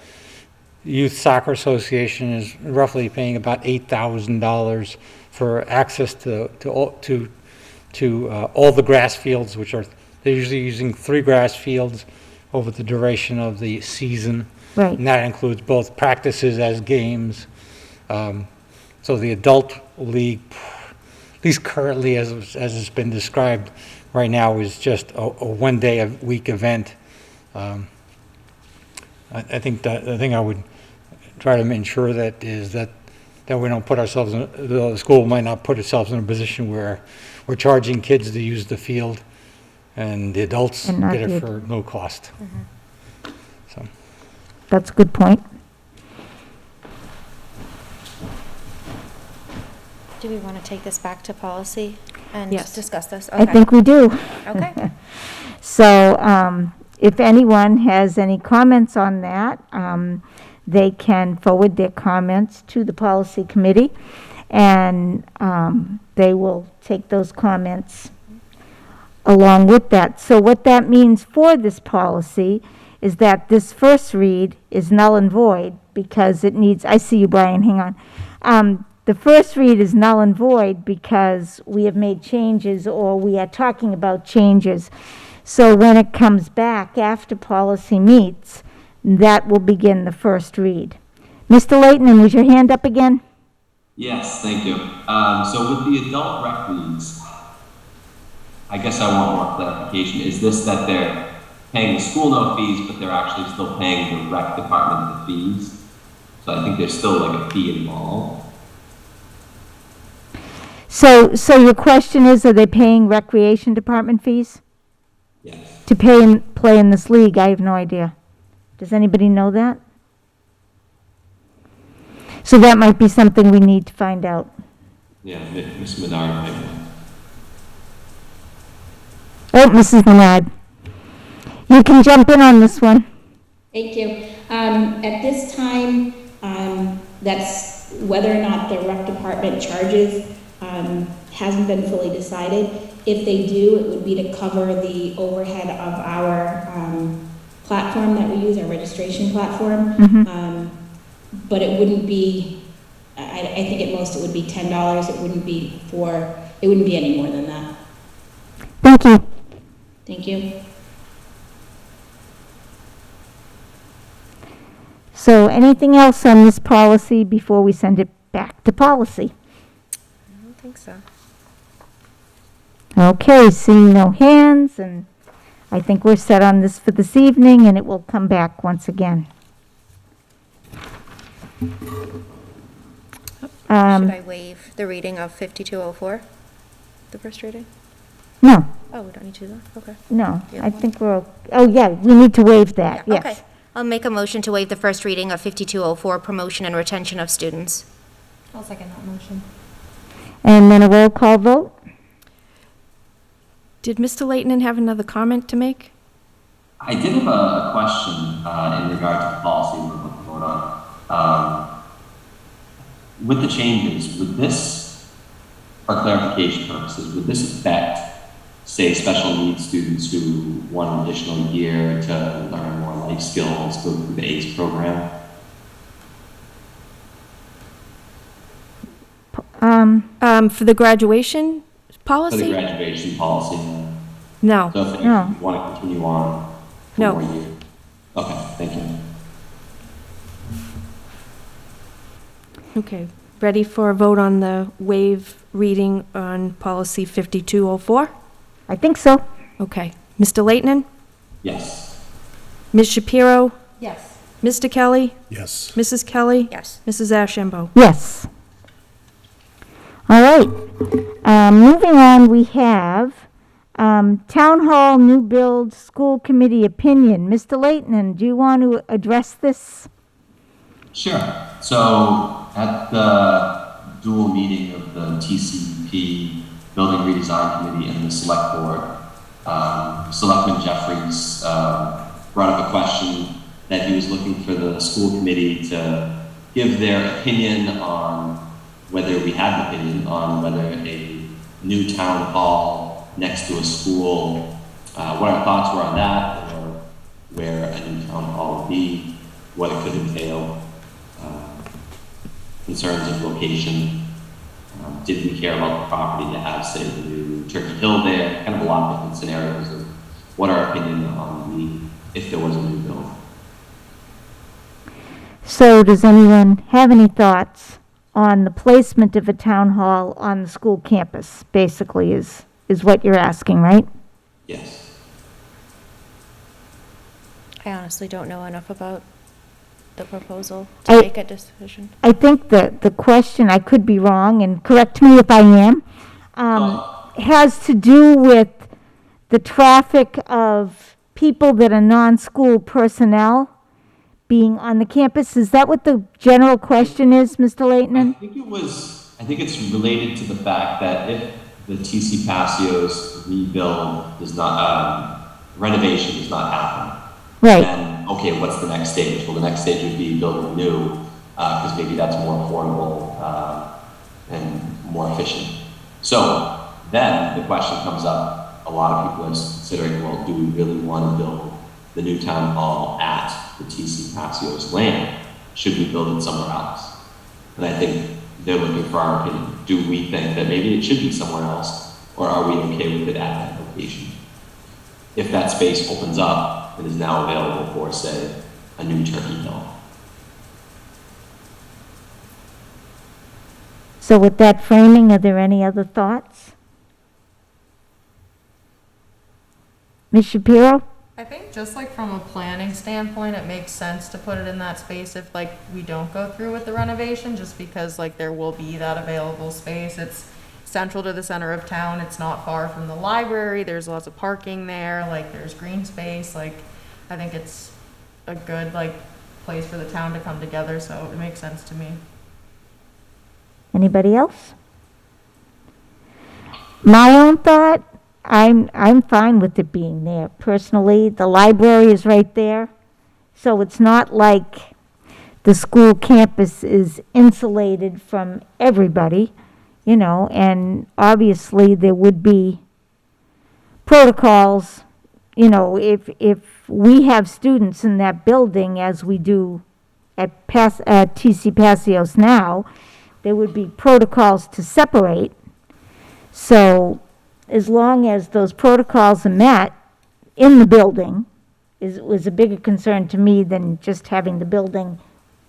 S10: Youth Soccer Association is roughly paying about $8,000 for access to all the grass fields, they're usually using 3 grass fields over the duration of the season.
S1: Right.
S10: And that includes both practices as games. So the adult league, at least currently as it's been described right now, is just a one-day-a-week event. I think I would try to ensure that we don't put ourselves the school might not put itself in a position where we're charging kids to use the field and the adults get it for no cost. So
S1: That's a good point.
S2: Do we want to take this back to policy and
S3: Yes.
S2: discuss this?
S1: I think we do.
S2: Okay.
S1: So if anyone has any comments on that, they can forward their comments to the policy committee, and they will take those comments along with that. So what that means for this policy is that this first read is null and void because it needs, I see you, Brian, hang on. The first read is null and void because we have made changes or we are talking about changes. So when it comes back after policy meets, that will begin the first read. Mr. Leighton, was your hand up again?
S8: Yes, thank you. So with the adult rec leagues, I guess I want more clarification. Is this that they're paying the school no fees, but they're actually still paying the rec department the fees? So I think there's still like a fee involved.
S1: So your question is, are they paying recreation department fees
S8: Yes.
S1: to play in this league? I have no idea. Does anybody know that? So that might be something we need to find out.
S8: Yeah, Ms. Menard might want.
S1: Oh, Mrs. Menard. You can jump in on this one.
S4: Thank you. At this time, that's whether or not the rec department charges hasn't been fully decided. If they do, it would be to cover the overhead of our platform that we use, our registration platform. But it wouldn't be, I think at most it would be $10. It wouldn't be any more than that.
S1: Thank you.
S4: Thank you.
S1: So anything else on this policy before we send it back to policy?
S2: I don't think so.
S1: Okay, seeing no hands, and I think we're set on this for this evening, and it will come back once again.
S2: Should I waive the reading of 5204? The first reading?
S1: No,
S2: Oh, we don't need to do that? Okay.
S1: no,
S2: The
S1: I
S2: other one?
S1: think oh yeah, we need to waive that,
S2: Yeah,
S1: yes.
S2: okay. I'll make a motion to waive the first reading of 5204, promotion and retention of students.
S7: I'll second that motion.
S1: And then a roll call vote?
S3: Did Mr. Leighton have another comment to make?
S8: I did have a question in regard to the policy we're going to vote on. With the changes, would this, for clarification purposes, would this affect, say, special needs students who want an additional year to learn more life skills, go through the ACE program?
S3: For the graduation
S8: For the
S3: policy?
S8: graduation policy?
S3: No.
S8: So if
S1: No.
S8: you want to continue on for
S3: No.
S8: more years? Okay, thank you.
S3: Okay. Ready for a vote on the waive reading on policy 5204?
S1: I think so.
S3: Okay. Mr. Leighton?
S8: Yes.
S3: Ms. Shapiro?
S7: Yes.
S3: Mr. Kelly?
S6: Yes.
S3: Mrs. Kelly?
S2: Yes.
S3: Mrs. Ashambo?
S1: Yes. All right. Moving on, we have Town Hall New Build School Committee opinion. Mr. Leighton, do you want to address this?
S8: Sure. So at the dual meeting of the TCP Building Redesign Committee and the Select Board, Selectman Jeffries brought up a question that he was looking for the school committee to give their opinion on whether we had an opinion on whether a new town hall next to a school, what our thoughts were on that, or where a new town hall would be, what it could entail, concerns of location. Did we care about the property to have, say, the new Turkey Hill there? Kind of a lot of different scenarios of what our opinion on if there was a new build.
S1: So does anyone have any thoughts on the placement of a town hall on the school campus, basically, is what you're asking, right?
S8: Yes.
S2: I honestly don't know enough about the proposal to
S1: I-
S2: make a decision.
S1: I think that the question, I could be wrong, and correct me if I am, has to do with the traffic of people that are non-school personnel being on the campus. Is that what the general question is, Mr. Leighton?
S8: I think it's related to the fact that if the TC Pasio's rebuild does not, renovation does not happen,
S1: Right.
S8: then, okay, what's the next stage? Well, the next stage would be building new, because maybe that's more affordable and more efficient. So then the question comes up, a lot of people are considering, well, do we really want to build the new town hall at the TC Pasio's land? Should we build it somewhere else? And I think they're looking for our opinion. Do we think that maybe it should be somewhere else, or are we okay with it at that location? If that space opens up and is now available for, say, a new Turkey Hill.
S1: So with that framing, are there any other thoughts? Ms. Shapiro?
S7: I think just like from a planning standpoint, it makes sense to put it in that space if like we don't go through with the renovation, just because like there will be that available space. It's central to the center of town. It's not far from the library. There's lots of parking there. Like there's green space. Like I think it's a good like place for the town to come together. So it makes sense to me.
S1: Anybody else? My own thought, I'm fine with it being there. Personally, the library is right there, so it's not like the school campus is insulated from everybody, you know, and obviously there would be protocols, you know, if we have students in that building as we do at TC Passios now, there would be protocols to separate. So as long as those protocols are met in the building, was a bigger concern to me than just having the building,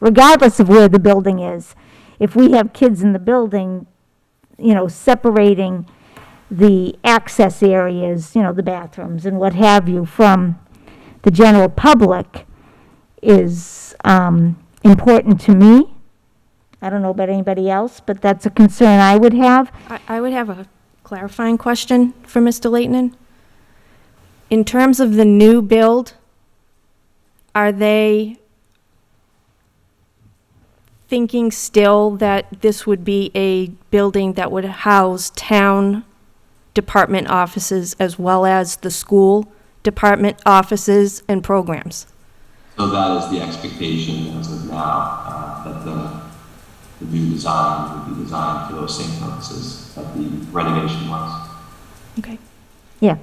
S1: regardless of where the building is. If we have kids in the building, you know, separating the access areas, you know, the bathrooms and what have you, from the general public is important to me. I don't know about anybody else, but that's a concern I would have.
S3: I would have a clarifying question for Mr. Leighton. In terms of the new build, are they thinking still that this would be a building that would house town department offices as well as the school department offices and programs?
S8: So that is the expectation as of now, that the new design would be designed for those same purposes that the renovation was.
S3: Okay.
S1: Yeah.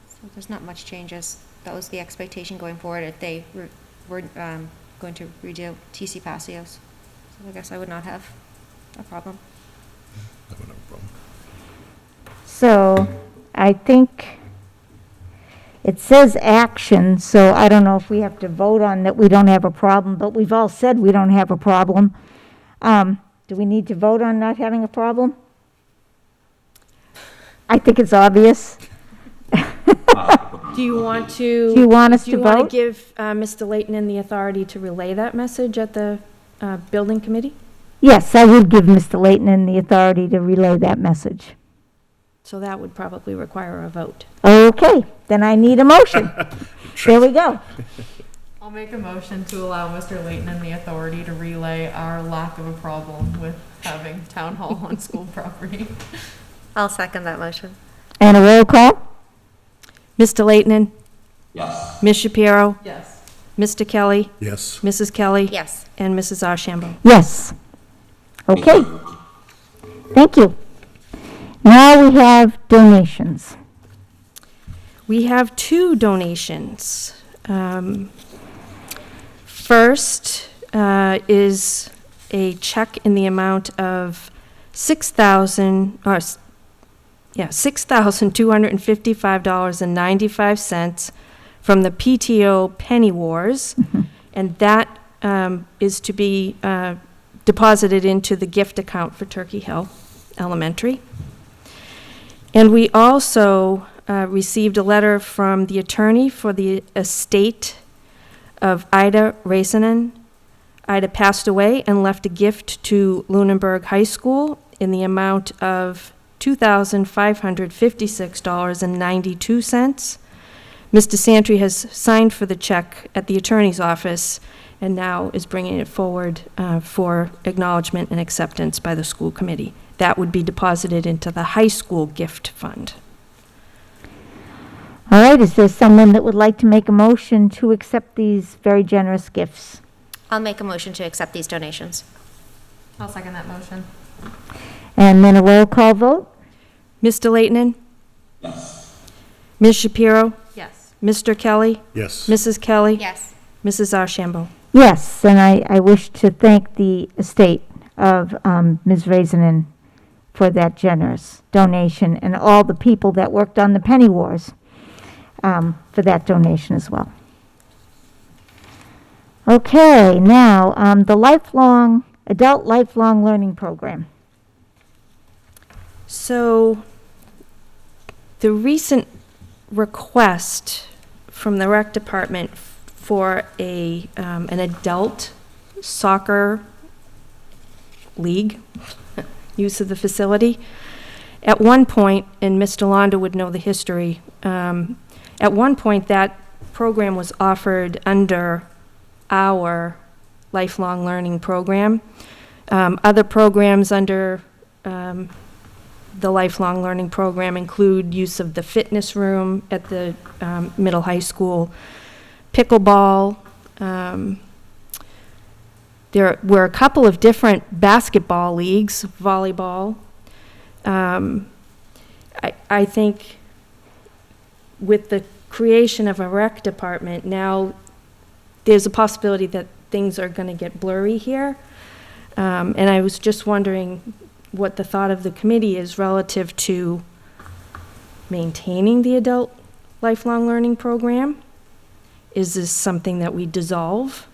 S2: So there's not much changes. That was the expectation going forward if they were going to redo TC Passios. So I guess I would not have a problem.
S6: I wouldn't have a problem.
S1: So I think it says action, so I don't know if we have to vote on that we don't have a problem, but we've all said we don't have a problem. Do we need to vote on not having a problem? I think it's obvious.
S3: Do you want to?
S1: Do you want us
S3: Do you
S1: to
S3: want
S1: vote?
S3: to give Mr. Leighton the authority to relay that message at the building committee?
S1: Yes, I would give Mr. Leighton the authority to relay that message.
S3: So that would probably require a vote.
S1: Okay, then I need a motion. There we go.
S7: I'll make a motion to allow Mr. Leighton the authority to relay our lack of a problem with having town hall on school property.
S2: I'll second that motion.
S1: And a roll call?
S3: Mr. Leighton,
S8: Yes.
S3: Ms. Shapiro,
S7: Yes.
S3: Mr. Kelly,
S6: Yes.
S3: Mrs. Kelly,
S2: Yes.
S3: and Mrs. Ashambo.
S1: Yes. Okay, thank you. Now we have donations.
S3: We have two donations. First is a check in the amount of $6,255.95 from the PTO Penny Wars, and that is to be deposited into the gift account for Turkey Hill Elementary. And we also received a letter from the attorney for the estate of Ida Raisinen. Ida passed away and left a gift to Lunenburg High School in the amount of $2,556.92. Mr. Santry has signed for the check at the attorney's office and now is bringing it forward for acknowledgement and acceptance by the school committee. That would be deposited into the high school gift fund.
S1: All right, is there someone that would like to make a motion to accept these very generous gifts?
S2: I'll make a motion to accept these donations.
S7: I'll second that motion.
S1: And then a roll call vote?
S3: Mr. Leighton,
S8: Yes.
S3: Ms. Shapiro,
S7: Yes.
S3: Mr. Kelly,
S6: Yes.
S3: Mrs. Kelly,
S2: Yes.
S3: Mrs. Ashambo.
S1: Yes, and I wish to thank the estate of Ms. Raisinen for that generous donation, and all the people that worked on the Penny Wars for that donation as well. Okay, now, the adult lifelong learning program.
S3: So, the recent request from the rec department for an adult soccer league, use of the facility. At one point, and Mr. Londa would know the history, at one point that program was offered under our lifelong learning program. Other programs under the lifelong learning program include use of the fitness room at the middle high school, pickleball. There were a couple of different basketball leagues, volleyball. I think with the creation of a rec department, now there's a possibility that things are going to get blurry here. And I was just wondering what the thought of the committee is relative to maintaining the adult lifelong learning program. Is this something that we dissolve?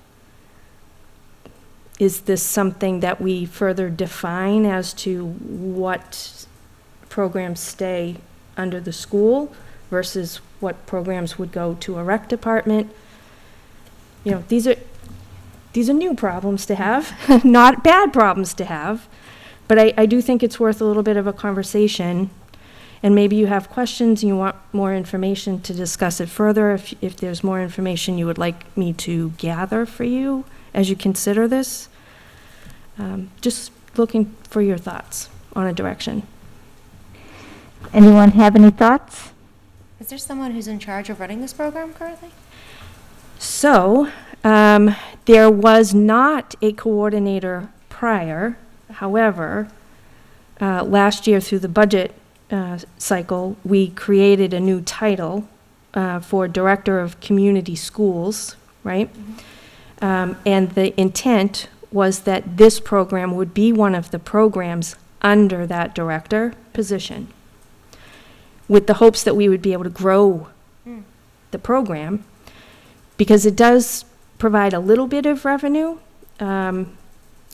S3: Is this something that we further define as to what programs stay under the school versus what programs would go to a rec department? You know, these are new problems to have, not bad problems to have, but I do think it's worth a little bit of a conversation. And maybe you have questions and you want more information to discuss it further. If there's more information you would like me to gather for you as you consider this, just looking for your thoughts on a direction.
S1: Anyone have any thoughts?
S2: Is there someone who's in charge of running this program currently?
S3: So, there was not a coordinator prior. However, last year through the budget cycle, we created a new title for Director of Community Schools, right? And the intent was that this program would be one of the programs under that director position, with the hopes that we would be able to grow the program, because it does provide a little bit of revenue. And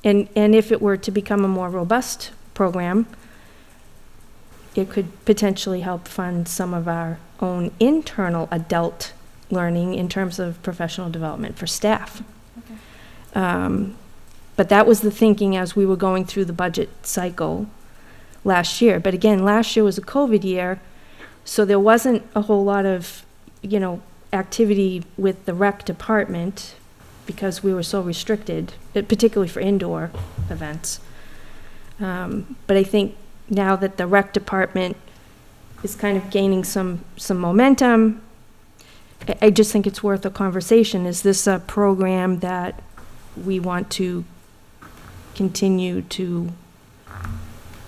S3: if it were to become a more robust program, it could potentially help fund some of our own internal adult learning in terms of professional development for staff. Okay. But that was the thinking as we were going through the budget cycle last year. But again, last year was a COVID year, so there wasn't a whole lot of, activity with the rec department because we were so restricted, particularly for indoor events. But I think now that the rec department is kind of gaining some momentum, I just think it's worth a conversation. Is this a program that we want to continue to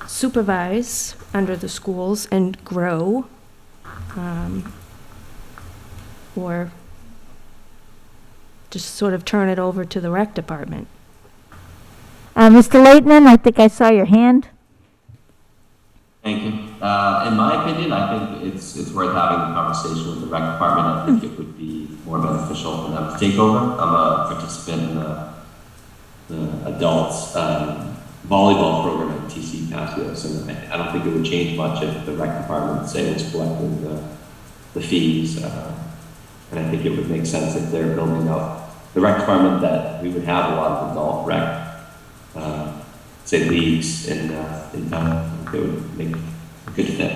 S3: supervise under the schools and grow? Or just sort of turn it over to the rec department?
S1: Mr. Leighton, I think I saw your hand.
S8: Thank you. In my opinion, I think it's worth having a conversation with the rec department. I think it would be more beneficial for them to take over. I'm a participant in the adults volleyball program at TC Paseo, so I don't think it would change much if the rec department, say, was collecting the fees. And I think it would make sense if they're building up the rec department that we would have a lot of adult rec, say, leagues in town. It would make a good fit.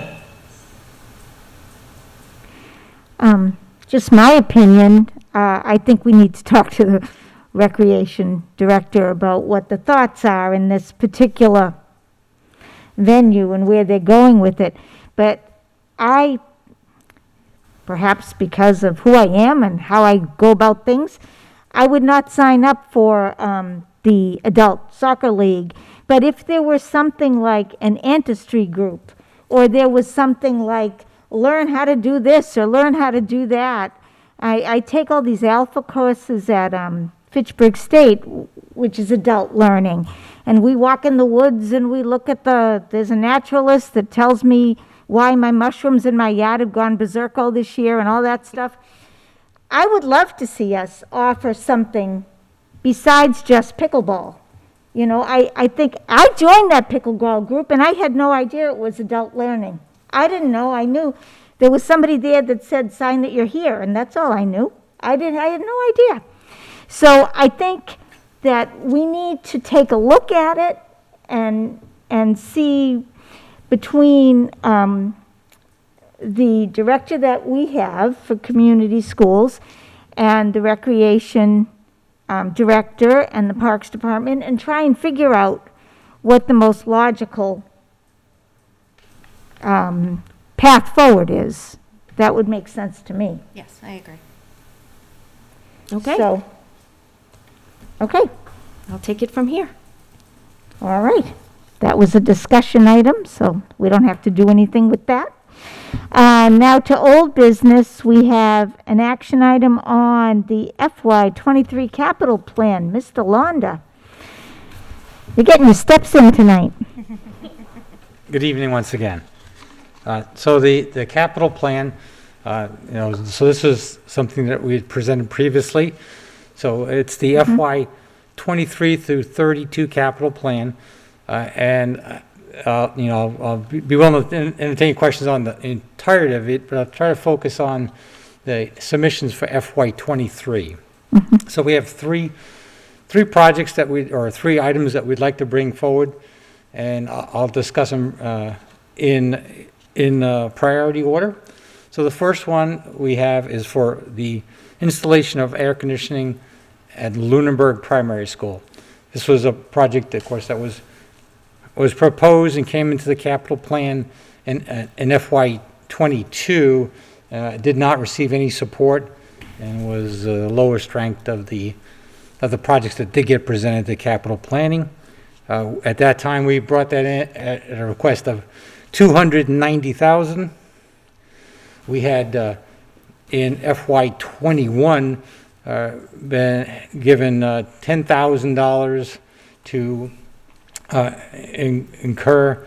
S1: Just my opinion, I think we need to talk to the recreation director about what the thoughts are in this particular venue and where they're going with it. But perhaps because of who I am and how I go about things, I would not sign up for the adult soccer league. But if there were something like an ancestry group, or there was something like learn how to do this or learn how to do that. I take all these alpha courses at Fitchburg State, which is adult learning. And we walk in the woods and we look at there's a naturalist that tells me why my mushrooms in my yard have gone berserko this year and all that stuff. I would love to see us offer something besides just pickleball. I think I joined that pickleball group and I had no idea it was adult learning. I didn't know. I knew there was somebody there that said, sign that you're here, and that's all I knew. I had no idea. So I think that we need to take a look at it and see between the director that we have for community schools and the recreation director and the Parks Department and try and figure out what the most logical path forward is. That would make sense to me.
S2: Yes, I agree.
S3: Okay,
S1: So, okay,
S3: I'll take it from here.
S1: all right. That was a discussion item, so we don't have to do anything with that. Now to old business, we have an action item on the FY23 capital plan. Mr. Londa, you're getting your steps in tonight.
S10: Good evening once again. So the capital plan, so this is something that we had presented previously. So it's the FY 23 through 32 capital plan. I'll be willing to entertain questions on the entirety of it, but I'll try to focus on the submissions for FY 23. So we have three projects or three items that we'd like to bring forward, and I'll discuss them in priority order. So the first one we have is for the installation of air conditioning at Lunenburg Primary School. This was a project, of course, that was proposed and came into the capital plan in FY 22. Did not receive any support and was the lowest ranked of the projects that did get presented to capital planning. At that time, we brought that in at a request of $290,000. We had in FY 21 been given $10,000 to incur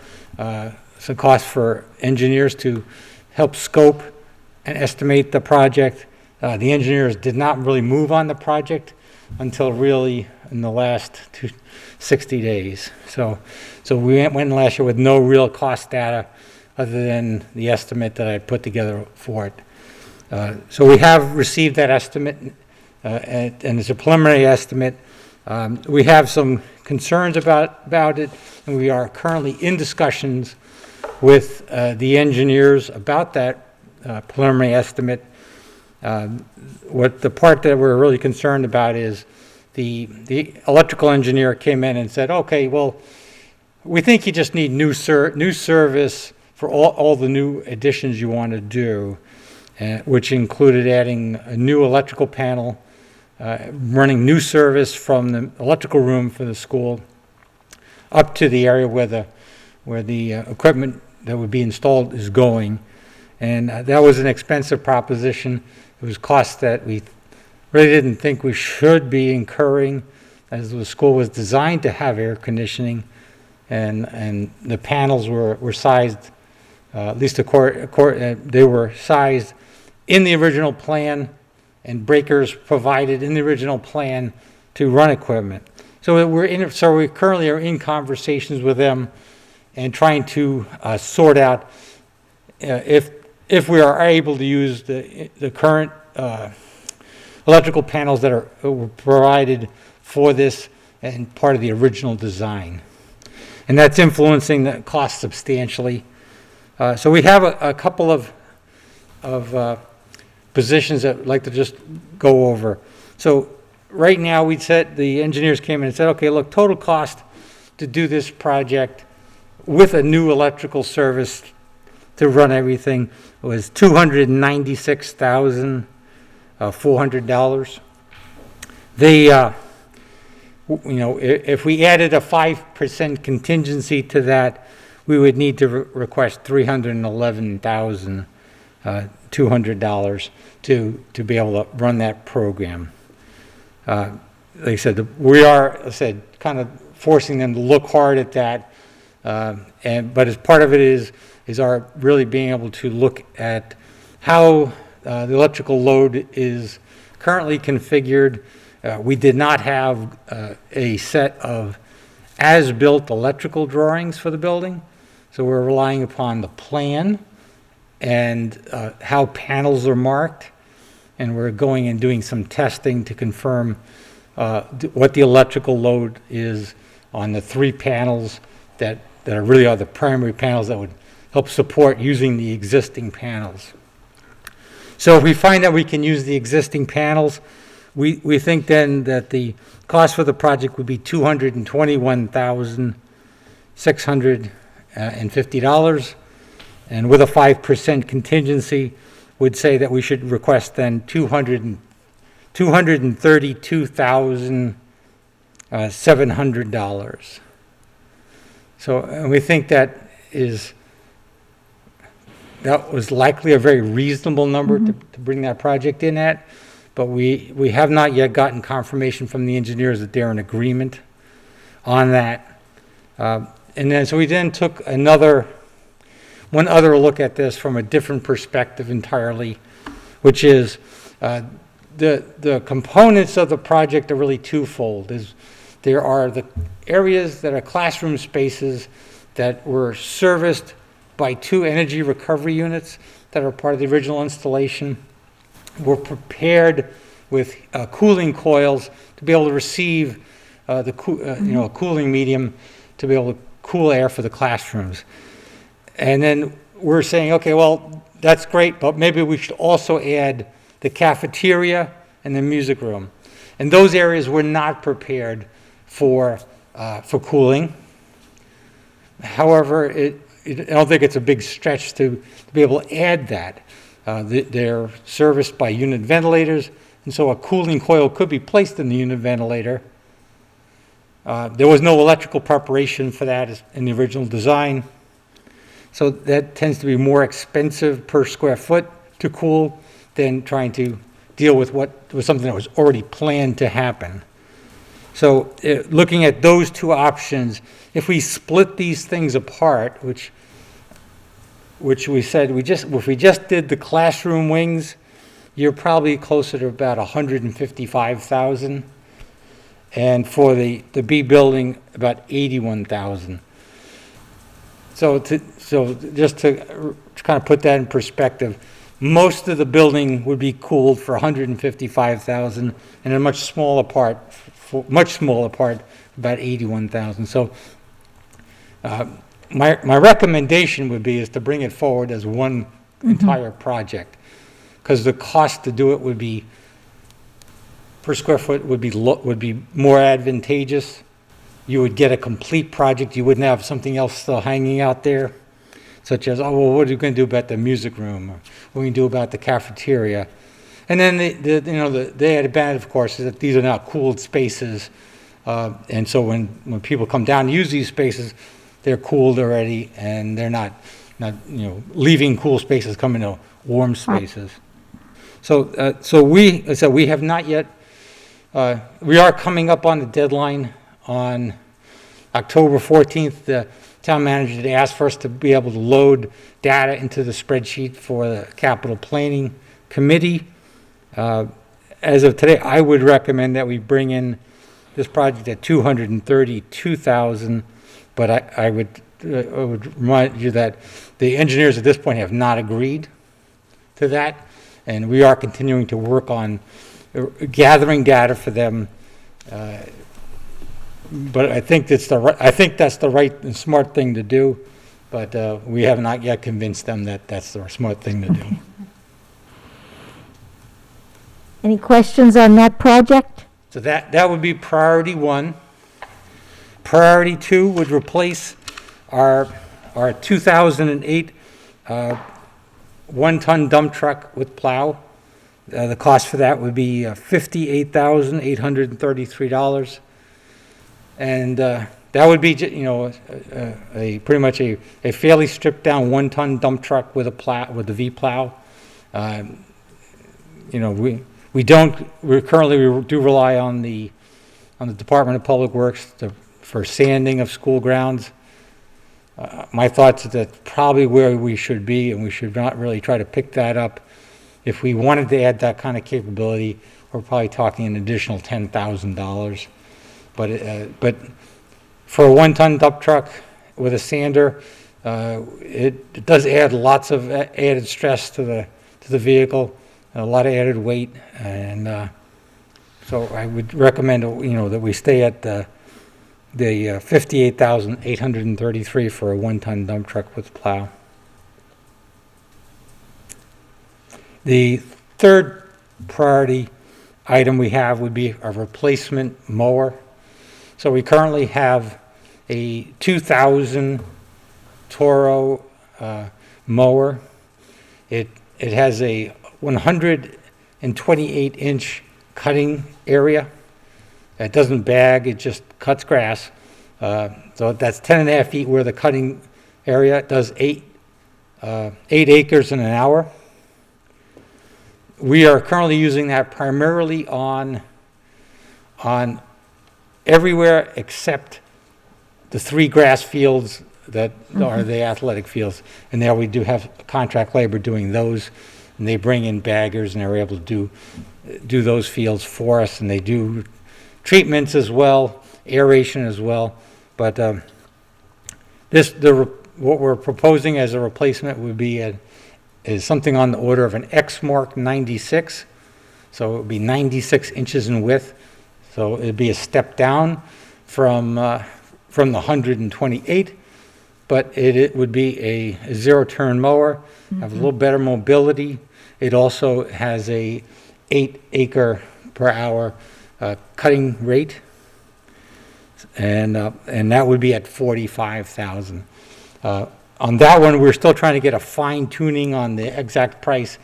S10: some costs for engineers to help scope and estimate the project. The engineers did not really move on the project until really in the last 60 days. So we went last year with no real cost data other than the estimate that I put together for it. So we have received that estimate, and it's a preliminary estimate. We have some concerns about it, and we are currently in discussions with the engineers about that preliminary estimate. What the part that we're really concerned about is the electrical engineer came in and said, okay, well, we think you just need new service for all the new additions you want to do, which included adding a new electrical panel, running new service from the electrical room for the school up to the area where the equipment that would be installed is going. And that was an expensive proposition. It was costs that we really didn't think we should be incurring, as the school was designed to have air conditioning, and the panels were sized, at least they were sized in the original plan, and breakers provided in the original plan to run equipment. So we currently are in conversations with them and trying to sort out if we are able to use the current electrical panels that were provided for this and part of the original design. And that's influencing the cost substantially. So we have a couple of positions that I'd like to just go over. So right now, the engineers came in and said, okay, look, total cost to do this project with a new electrical service to run everything was $296,400. If we added a 5% contingency to that, we would need to request $311,200 to be able to run that program. Like I said, we are kind of forcing them to look hard at that, but as part of it is our really being able to look at how the electrical load is currently configured. We did not have a set of as-built electrical drawings for the building, so we're relying upon the plan and how panels are marked, and we're going and doing some testing to confirm what the electrical load is on the three panels that really are the primary panels that would help support using the existing panels. So if we find that we can use the existing panels, we think then that the cost for the project would be $221,650, and with a 5% contingency, would say that we should request then $232,700. So, and we think that was likely a very reasonable number to bring that project in at, but we have not yet gotten confirmation from the engineers that they're in agreement on that. And then, so we then took one other look at this from a different perspective entirely, which is the components of the project are really twofold. There are the areas that are classroom spaces that were serviced by 2 energy recovery units that are part of the original installation. Were prepared with cooling coils to be able to receive a cooling medium to be able to cool air for the classrooms. And then we're saying, okay, well, that's great, but maybe we should also add the cafeteria and the music room. And those areas were not prepared for cooling. However, I don't think it's a big stretch to be able to add that. They're serviced by unit ventilators, and so a cooling coil could be placed in the unit ventilator. There was no electrical preparation for that in the original design. So that tends to be more expensive per square foot to cool than trying to deal with what was something that was already planned to happen. So looking at those 2 options, if we split these things apart, which we said if we just did the classroom wings, you're probably closer to about $155,000, and for the B building about $81,000. So just to kind of put that in perspective, most of the building would be cooled for $155,000, and a much smaller part, about $81,000. So my recommendation would be to bring it forward as one entire project, because the cost to do it would be per square foot would be more advantageous. You would get a complete project. You wouldn't have something else still hanging out there, such as, oh, well, what are we going to do about the music room? Or what are we going to do about the cafeteria? And then the added benefit, of course, is that these are now cooled spaces. And so when people come down to use these spaces, they're cooled already, and they're not leaving cool spaces, coming to warm spaces. So we have not yet. We are coming up on the deadline on October 14th. The town manager had asked for us to be able to load data into the spreadsheet for the capital planning committee. As of today, I would recommend that we bring in this project at $232,000, but I would remind you that the engineers at this point have not agreed to that, and we are continuing to work on gathering data for them. But I think that's the right and smart thing to do, but we have not yet convinced them that that's the smart thing to do.
S1: Any questions on that project?
S10: So that would be priority 1. Priority 2 would replace our 2008 one-ton dump truck with plow. The cost for that would be $58,833. And that would be, pretty much a fairly stripped down one-ton dump truck with a V plow. We currently do rely on the Department of Public Works for sanding of school grounds. My thoughts is that's probably where we should be, and we should not really try to pick that up. If we wanted to add that kind of capability, we're probably talking an additional $10,000. But for a one-ton dump truck with a sander, it does add lots of added stress to the vehicle, a lot of added weight, and so I would recommend that we stay at the $58,833 for a one-ton dump truck with plow. The third priority item we have would be a replacement mower. So we currently have a 2000 Toro mower. It has a 128-inch cutting area. It doesn't bag, it just cuts grass. So that's 10.5 feet where the cutting area. It does 8 acres in an hour. We are currently using that primarily on everywhere except the 3 grass fields that are the athletic fields. And there we do have contract labor doing those, and they bring in baggers and they're able to do those fields for us, and they do treatments as well, aeration as well. But what we're proposing as a replacement would be is something on the order of an Exmark 96. So it would be 96 inches in width. So it'd be a step down from the 128, but it would be a zero-turn mower, have a little better mobility. It also has a 8 acre per hour cutting rate, and that would be at $45,000. On that one, we're still trying to get a fine tuning on the exact price,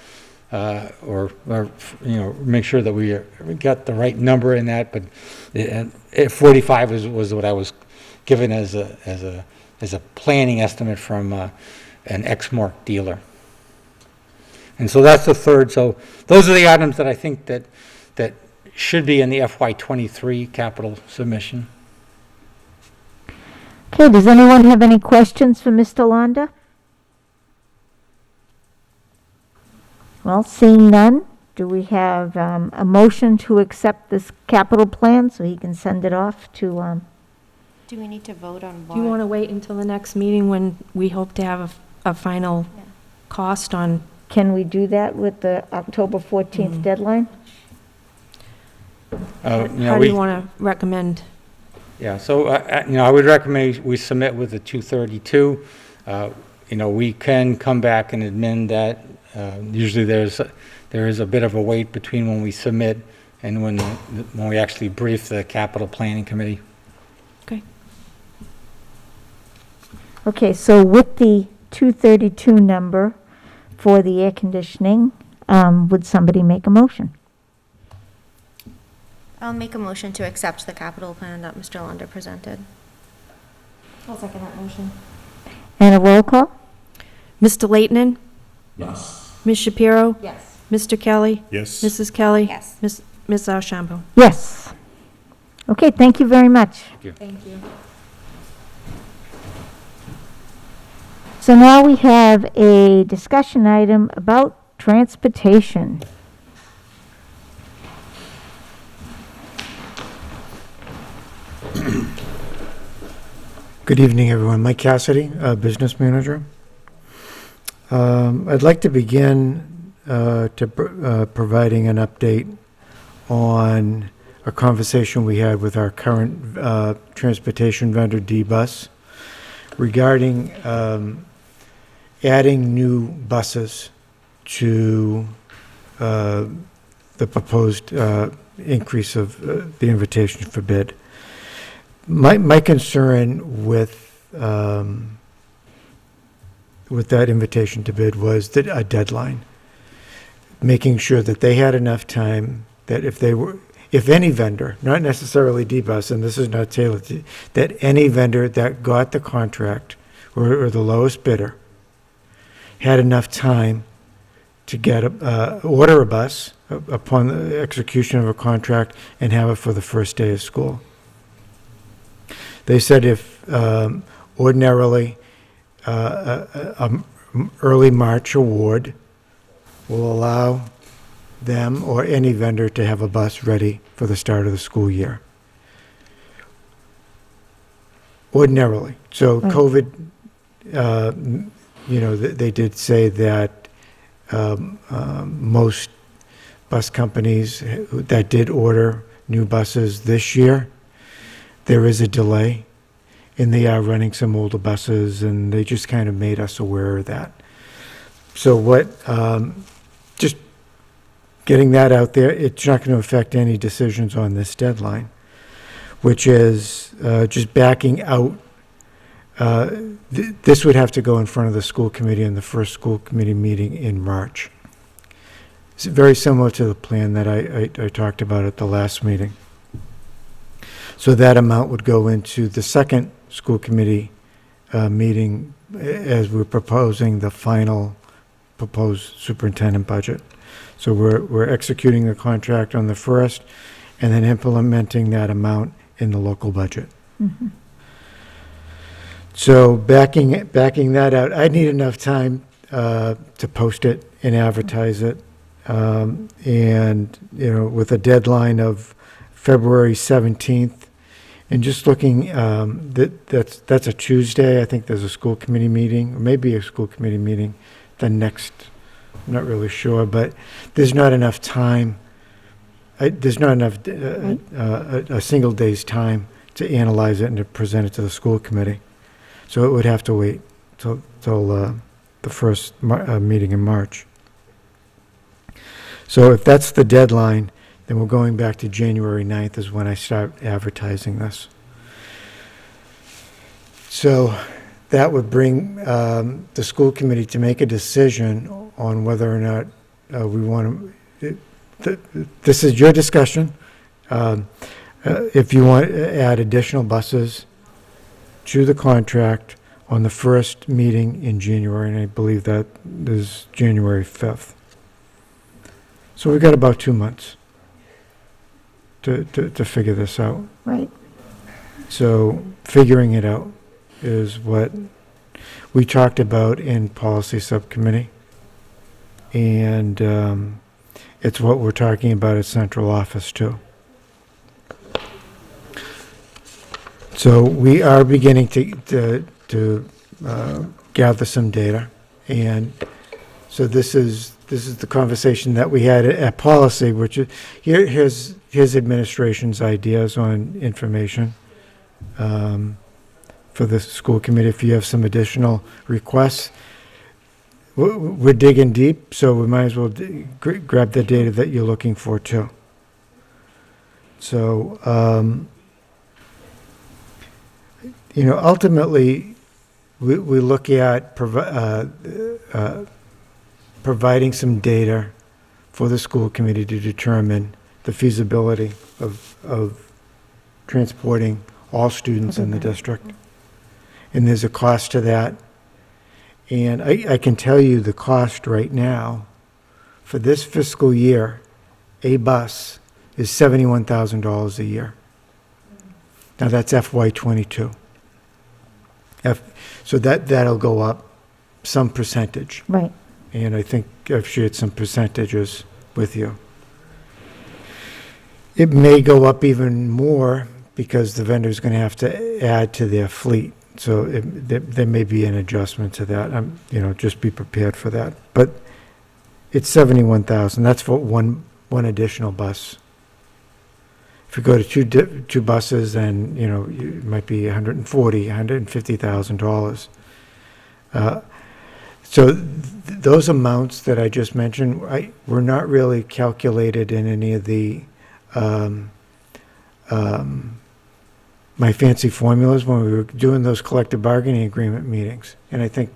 S10: or make sure that we got the right number in that. But 45 was what I was given as a planning estimate from an Exmark dealer. And so that's the third. So those are the items that I think that should be in the FY23 capital submission.
S1: Okay, does anyone have any questions for Mr. Londa? Well, seeing none, do we have a motion to accept this capital plan so he can send it off to,
S2: Do we need to vote on what?
S3: Do you want to wait until the next meeting when we hope to have a final cost on?
S1: can we do that with the October 14th deadline?
S3: How do you want to recommend?
S10: Yeah, so, I would recommend we submit with the 232. We can come back and amend that. Usually there is a bit of a wait between when we submit and when we actually brief the capital planning committee.
S3: Okay.
S1: Okay, so with the 232 number for the air conditioning, would somebody make a motion?
S2: I'll make a motion to accept the capital plan that Mr. Londa presented.
S3: I'll second that motion.
S1: And a roll call?
S3: Mr. Leighton?
S8: Yes.
S3: Ms. Shapiro?
S7: Yes.
S3: Mr. Kelly?
S6: Yes.
S3: Mrs. Kelly?
S2: Yes.
S3: Ms. Archambault?
S1: Yes. Okay, thank you very much.
S3: Thank you.
S1: So now we have a discussion item about transportation.
S9: Good evening, everyone. Mike Cassidy, Business Manager. I'd like to begin providing an update on a conversation we had with our current transportation vendor, D-Bus, regarding adding new buses to the proposed increase of the invitation for bid. My concern with that invitation to bid was that a deadline, making sure that they had enough time that if any vendor, not necessarily D-Bus, and this is not tailored to, that any vendor that got the contract or the lowest bidder had enough time to get order a bus upon the execution of a contract and have it for the first day of school. They said if ordinarily early March award will allow them or any vendor to have a bus ready for the start of the school year. Ordinarily. So COVID, they did say that most bus companies that did order new buses this year, there is a delay, and they are running some older buses, and they just kind of made us aware of that. So what, just getting that out there. It's not going to affect any decisions on this deadline, which is just backing out. This would have to go in front of the school committee in the first school committee meeting in March. It's very similar to the plan that I talked about at the last meeting. So that amount would go into the second school committee meeting as we're proposing the final proposed superintendent budget. So we're executing the contract on the first and then implementing that amount in the local budget. So backing that out, I need enough time to post it and advertise it. And, with a deadline of February 17th, and just looking, that's a Tuesday. I think there's a school committee meeting, or maybe a school committee meeting the next, I'm not really sure, but there's not enough time. There's not enough, a single day's time to analyze it and to present it to the school committee. So it would have to wait till the first meeting in March. So if that's the deadline, then we're going back to January 9th is when I start advertising this. So that would bring the school committee to make a decision on whether or not we want to, this is your discussion. If you want to add additional buses to the contract on the first meeting in January, and I believe that is January 5th. So we've got about 2 months to figure this out.
S1: Right.
S9: So figuring it out is what we talked about in policy subcommittee. And it's what we're talking about at central office too. So we are beginning to gather some data. And so this is the conversation that we had at policy, which is, here's administration's ideas on information for the school committee. If you have some additional requests, we're digging deep, so we might as well grab the data that you're looking for too. So, ultimately, we look at providing some data for the school committee to determine the feasibility of transporting all students in the district. And there's a cost to that. And I can tell you the cost right now for this fiscal year, a bus is $71,000 a year. Now that's FY22. So that'll go up some percentage.
S1: Right.
S9: And I think I've shared some percentages with you. It may go up even more because the vendor's going to have to add to their fleet. So there may be an adjustment to that. Just be prepared for that. But it's $71,000. That's for one additional bus. If you go to two buses, then it might be $150,000. So those amounts that I just mentioned, were not really calculated in any of the my fancy formulas when we were doing those collective bargaining agreement meetings. And I think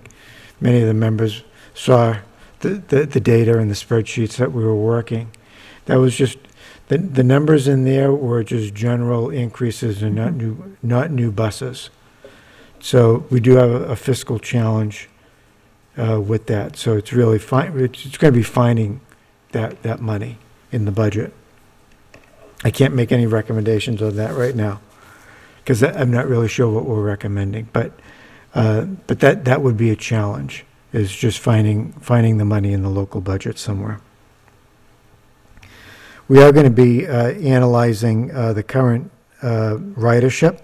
S9: many of the members saw the data and the spreadsheets that we were working. That was just, the numbers in there were just general increases and not new buses. So we do have a fiscal challenge with that. So it's really it's going to be finding that money in the budget. I can't make any recommendations on that right now because I'm not really sure what we're recommending. But that would be a challenge, is just finding the money in the local budget somewhere. We are going to be analyzing the current ridership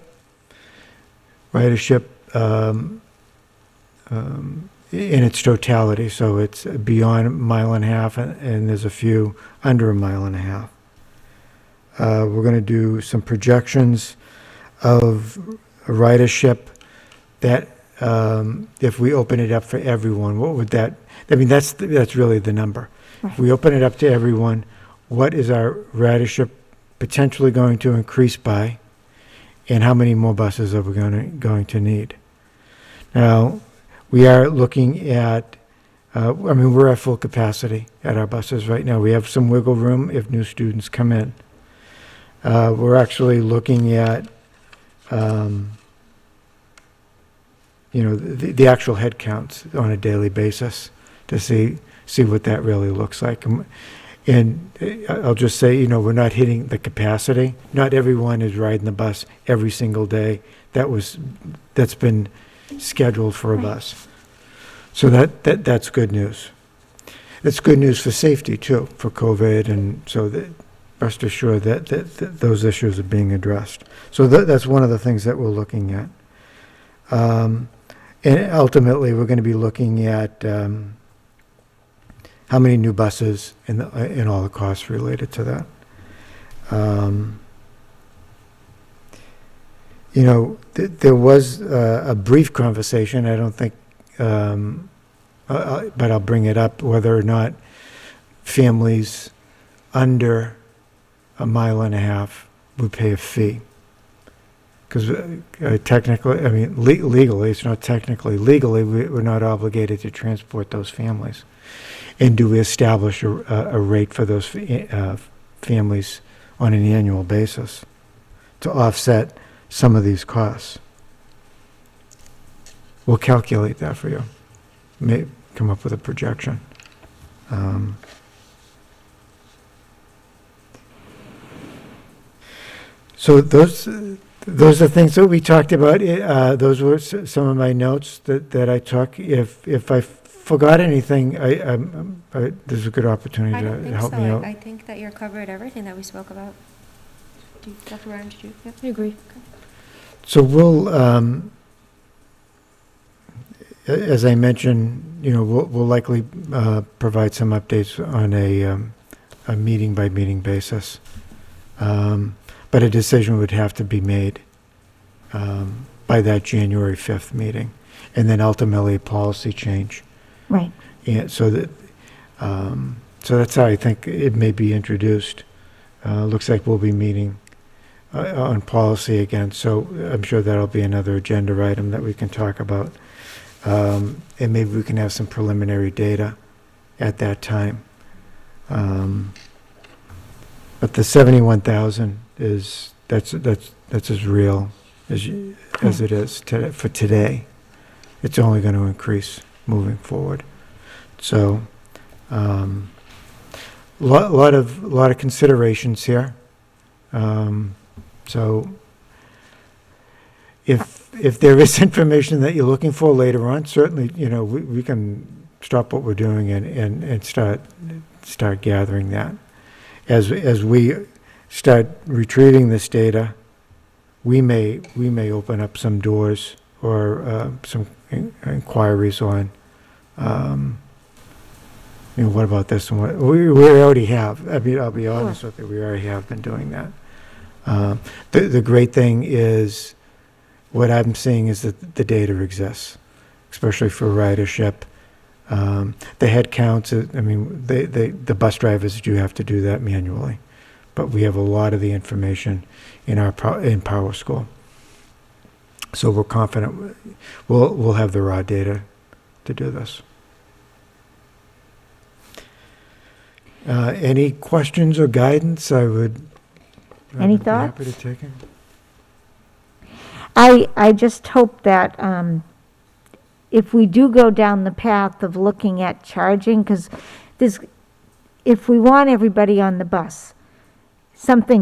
S9: in its totality. So it's beyond a mile and a half, and there's a few under a mile and a half. We're going to do some projections of ridership that if we open it up for everyone, what would that, that's really the number. If we open it up to everyone, what is our ridership potentially going to increase by? And how many more buses are we going to need? Now, we are looking at, we're at full capacity at our buses right now. We have some wiggle room if new students come in. We're actually looking at, the actual head counts on a daily basis to see what that really looks like. And I'll just say, we're not hitting the capacity. Not everyone is riding the bus every single day. That's been scheduled for a bus. So that's good news. It's good news for safety too, for COVID, and so rest assured that those issues are being addressed. So that's one of the things that we're looking at. And ultimately, we're going to be looking at how many new buses and all the costs related to that. There was a brief conversation, I don't think, but I'll bring it up, whether or not families under a mile and a half would pay a fee. Because technically, legally, it's not technically, legally, we're not obligated to transport those families. And do we establish a rate for those families on an annual basis to offset some of these costs? We'll calculate that for you. May come up with a projection. So those are things that we talked about. Those were some of my notes that I took. If I forgot anything, there's a good opportunity
S2: I don't
S9: to
S2: think
S9: help
S2: so.
S9: me out.
S2: I think that you're covered everything that we spoke about. Dr. Warren, did you? Yep.
S3: I agree.
S9: So we'll, as I mentioned, we'll likely provide some updates on a meeting-by-meeting basis. But a decision would have to be made by that January 5th meeting, and then ultimately a policy change.
S1: Right.
S9: And so that's how I think it may be introduced. Looks like we'll be meeting on policy again, so I'm sure that'll be another agenda item that we can talk about. And maybe we can have some preliminary data at that time. But the 71,000 that's as real as it is for today. It's only going to increase moving forward. So, lot of considerations here. So, if there is information that you're looking for later on, certainly we can stop what we're doing and start gathering that. As we start retrieving this data, we may open up some doors or some inquiries on, what about this and what we already have. I'll be honest with you, we already have been doing that. The great thing is, what I'm seeing is that the data exists, especially for ridership. The head counts, the bus drivers do have to do that manually, but we have a lot of the information in Power School. So we're confident we'll have the raw data to do this. Any questions or guidance? I would
S1: Any
S9: be happy
S1: thoughts?
S9: to take it.
S1: I just hope that if we do go down the path of looking at charging, because if we want everybody on the bus, somehow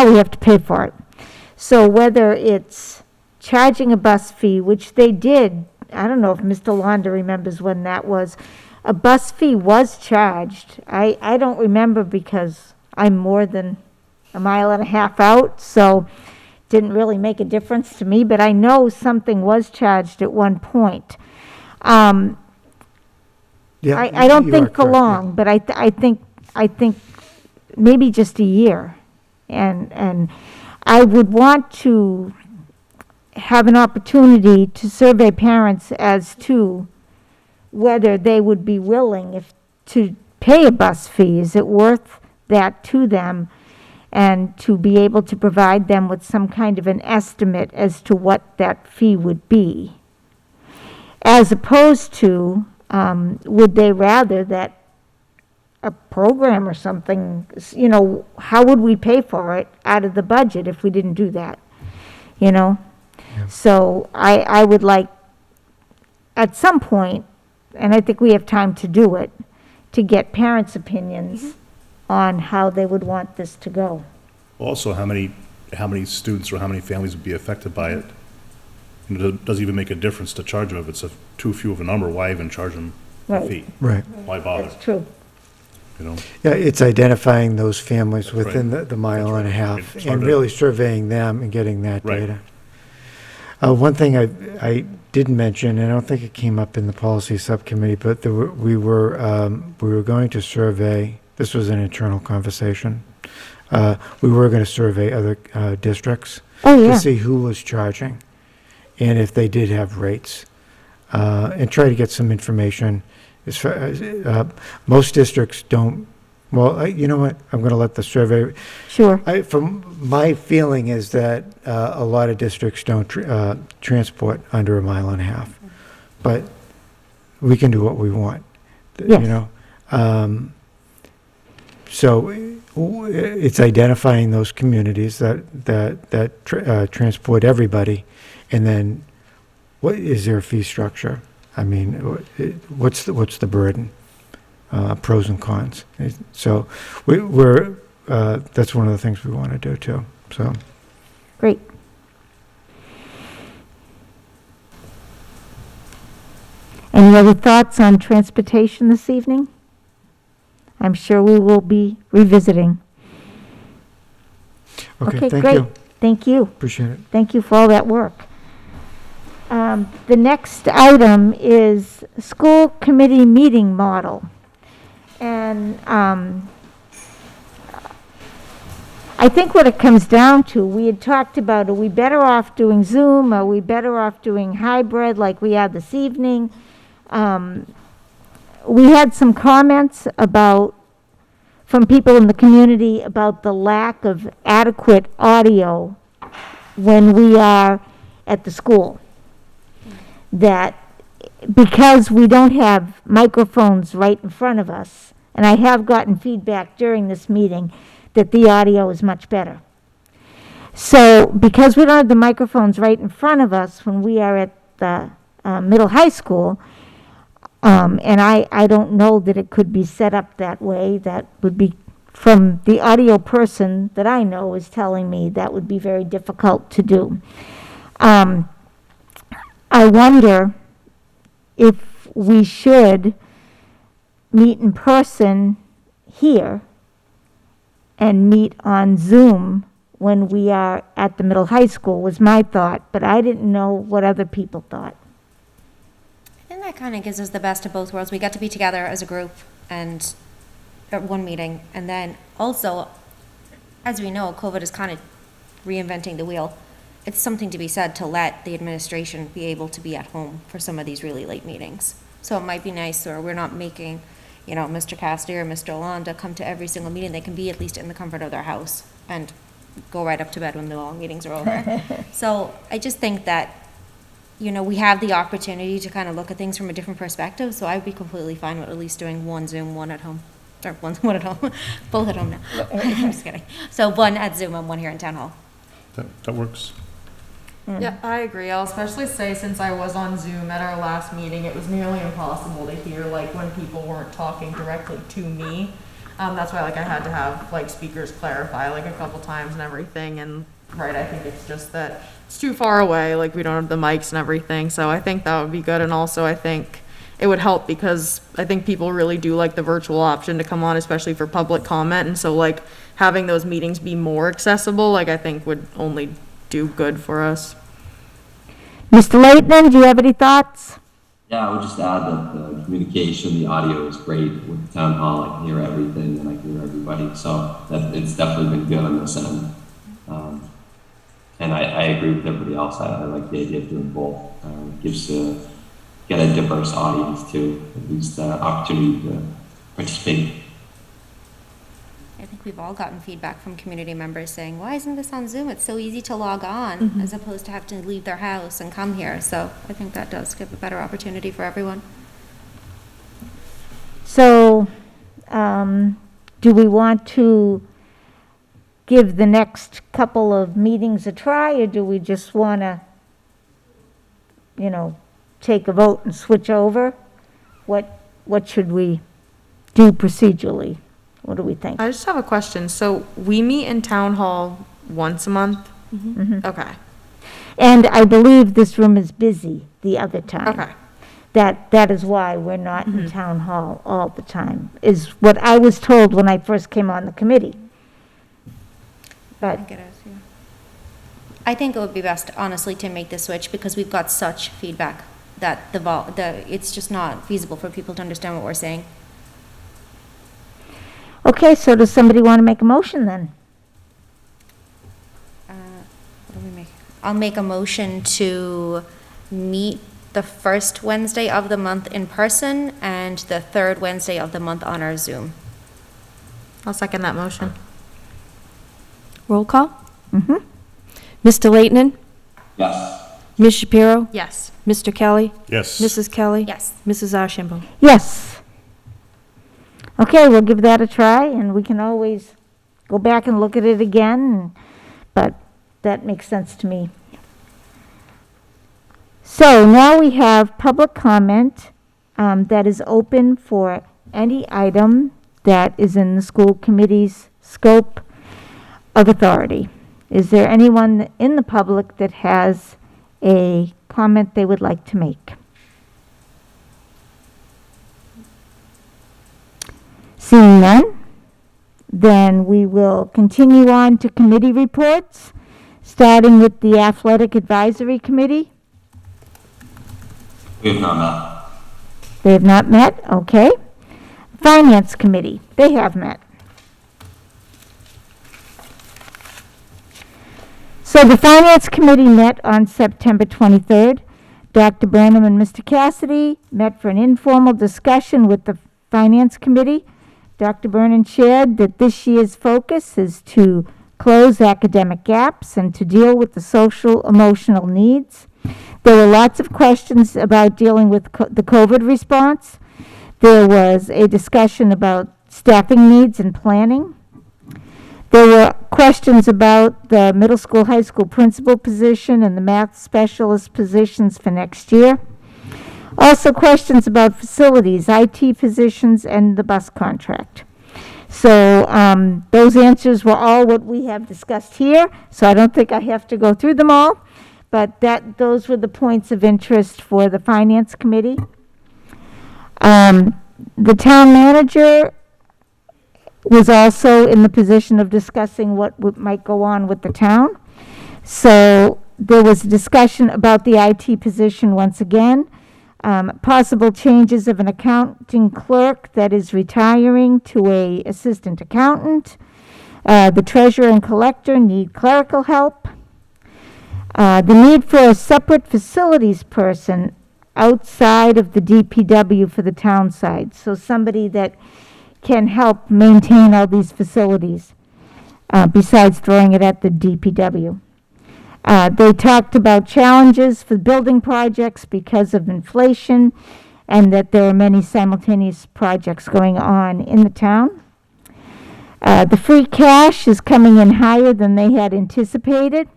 S1: we have to pay for it. So whether it's charging a bus fee, which they did, I don't know if Mr. Londa remembers when that was, a bus fee was charged. I don't remember because I'm more than a mile and a half out, so didn't really make a difference to me, but I know something was charged at one point.
S9: Yeah,
S1: I don't
S9: you are
S1: think for
S9: correct, yeah.
S1: long, but I think maybe just a year. And I would want to have an opportunity to survey parents as to whether they would be willing, if to pay a bus fee? Is it worth that to them? And to be able to provide them with some kind of an estimate as to what that fee would be? As opposed to, would they rather that a program or something, you know, how would we pay for it out of the budget if we didn't do that? You know? So I would like, at some point, and I think we have time to do it, to get parents' opinions on how they would want this to go.
S6: Also, how many students or how many families would be affected by it? And it doesn't even make a difference to charge them. If it's too few of a number, why even charge them a
S1: Right.
S6: fee?
S9: Right.
S6: Why bother?
S1: That's true.
S6: You know?
S9: Yeah, it's identifying those families within the mile and a half
S6: It's hard
S9: and
S6: to-
S9: really surveying them and getting that
S6: Right.
S9: data. One thing I didn't mention, and I don't think it came up in the policy subcommittee, but we were going to survey, this was an internal conversation. We were going to survey other districts
S1: Oh, yeah.
S9: to see who was charging and if they did have rates, and try to get some information. As far as, most districts don't, well, you know what, I'm going to let the survey,
S1: Sure.
S9: from my feeling is that a lot of districts don't transport under a mile and a half, but we can do what we want,
S1: Yes.
S9: you know? So it's identifying those communities that transport everybody, and then what is their fee structure? I mean, what's the burden? Pros and cons. So we're that's one of the things we want to do too. So
S1: Great. Any other thoughts on transportation this evening? I'm sure we will be revisiting.
S9: okay, thank
S1: great.
S9: you.
S1: Thank you.
S9: Appreciate it.
S1: Thank you for all that work. The next item is school committee meeting model. And I think what it comes down to, we had talked about, are we better off doing Zoom? Are we better off doing hybrid like we had this evening? We had some comments from people in the community about the lack of adequate audio when we are at the school. That because we don't have microphones right in front of us, and I have gotten feedback during this meeting that the audio is much better. So because we don't have the microphones right in front of us when we are at the middle high school, and I don't know that it could be set up that way, that would be, from the audio person that I know is telling me that would be very difficult to do. I wonder if we should meet in person here and meet on Zoom when we are at the middle high school, was my thought, but I didn't know what other people thought.
S2: I think that kind of gives us the best of both worlds. We get to be together as a group and at one meeting, and then also, as we know, COVID is kind of reinventing the wheel. It's something to be said to let the administration be able to be at home for some of these really late meetings. So it might be nice, or we're not making, you know, Mr. Cassidy or Mr. Alonda come to every single meeting. They can be at least in the comfort of their house and go right up to bed when the long meetings are over. So I just think that, you know, we have the opportunity to kind of look at things from a different perspective. So I'd be completely fine with at least doing one Zoom, one at home. Or one at home, both at home now. I'm just kidding. So one at Zoom and one here in Town Hall.
S6: That works.
S7: Yeah, I agree. I'll especially say, since I was on Zoom at our last meeting, it was nearly impossible to hear, like, when people weren't talking directly to me. That's why, like, I had to have, like, speakers clarify, like, a couple times and everything. And, right, I think it's just that it's too far away, like, we don't have the mics and everything. So I think that would be good. And also, I think it would help because I think people really do like the virtual option to come on, especially for public comment. And so, like, having those meetings be more accessible, like, I think would only do good for us.
S1: Mr. Leighton, do you have any thoughts?
S8: Yeah, I would just add that the communication, the audio is great with the town hall. I can hear everything and I can hear everybody. So that it's definitely been good on this end. And I agree with everybody else. I like the idea of doing both. It gives get a diverse audience too, at least the opportunity to participate.
S2: I think we've all gotten feedback from community members saying, why isn't this on Zoom? It's so easy to log on, as opposed to have to leave their house and come here. So I think that does give a better opportunity for everyone.
S1: So, do we want to give the next couple of meetings a try, or do we just want to, take a vote and switch over? What should we do procedurally? What do we think?
S7: I just have a question. So we meet in town hall once a month? Okay,
S1: And I believe this room is busy the other time.
S7: okay.
S1: That is why we're not in town hall all the time, is what I was told when I first came on the committee. But,
S2: I think it would be best, honestly, to make the switch because we've got such feedback that it's just not feasible for people to understand what we're saying.
S1: okay, so does somebody want to make a motion then?
S2: What do we make? I'll make a motion to meet the first Wednesday of the month in person and the third Wednesday of the month on our Zoom.
S7: I'll second that motion.
S3: Roll call?
S1: Mm-hmm.
S3: Mr. Leighton?
S8: Yes.
S3: Ms. Shapiro?
S7: Yes.
S3: Mr. Kelly?
S6: Yes.
S3: Mrs. Kelly?
S2: Yes.
S3: Mrs. Ashambo?
S1: Yes. Okay, we'll give that a try, and we can always go back and look at it again, but that makes sense to me. So now we have public comment that is open for any item that is in the school committee's scope of authority. Is there anyone in the public that has a comment they would like to make? Seeing none, then we will continue on to committee reports, starting with the Athletic Advisory Committee.
S8: We have not met.
S1: They have not met, okay. Finance Committee, they have met. So the Finance Committee met on September 23rd. Dr. Burnham and Mr. Cassidy met for an informal discussion with the Finance Committee. Dr. Burnham shared that this year's focus is to close academic gaps and to deal with the social emotional needs. There were lots of questions about dealing with the COVID response. There was a discussion about staffing needs and planning. There were questions about the middle school, high school principal position and the math specialist positions for next year. Also questions about facilities, IT positions, and the bus contract. So those answers were all what we have discussed here, so I don't think I have to go through them all, but those were the points of interest for the Finance Committee. The town manager was also in the position of discussing what might go on with the town. So there was a discussion about the IT position once again, possible changes of an accounting clerk that is retiring to a assistant accountant. The treasurer and collector need clerical help. The need for a separate facilities person outside of the DPW for the town side. So somebody that can help maintain all these facilities, besides throwing it at the DPW. They talked about challenges for building projects because of inflation and that there are many simultaneous projects going on in the town. The free cash is coming in higher than they had anticipated.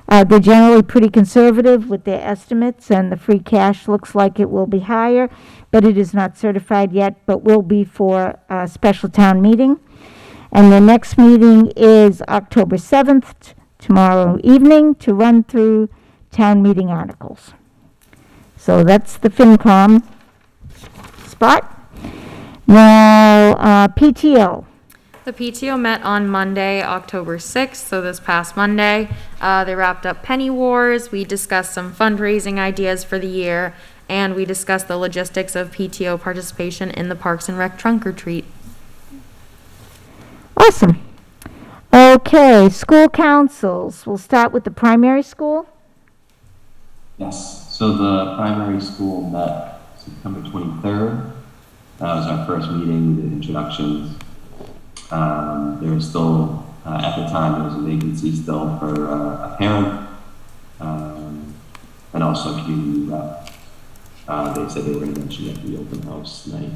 S1: They're generally pretty conservative with their estimates, and the free cash looks like it will be higher, but it is not certified yet, but will be for a special town meeting. And the next meeting is October 7th, tomorrow evening, to run through town meeting articles. So that's the FinCom spot. Now, PTO.
S7: The PTO met on Monday, October 6th, so this past Monday. They wrapped up Penny Wars. We discussed some fundraising ideas for the year, and we discussed the logistics of PTO participation in the Parks and Rec trunk or treat.
S1: Awesome. Okay, school councils. We'll start with the primary school.
S8: Yes. So the primary school met September 23rd. That was our first meeting, the introductions. There was still, at the time, there was a vacancy still for a parent, and also a community rep. They said they were going to mention it at the open house night.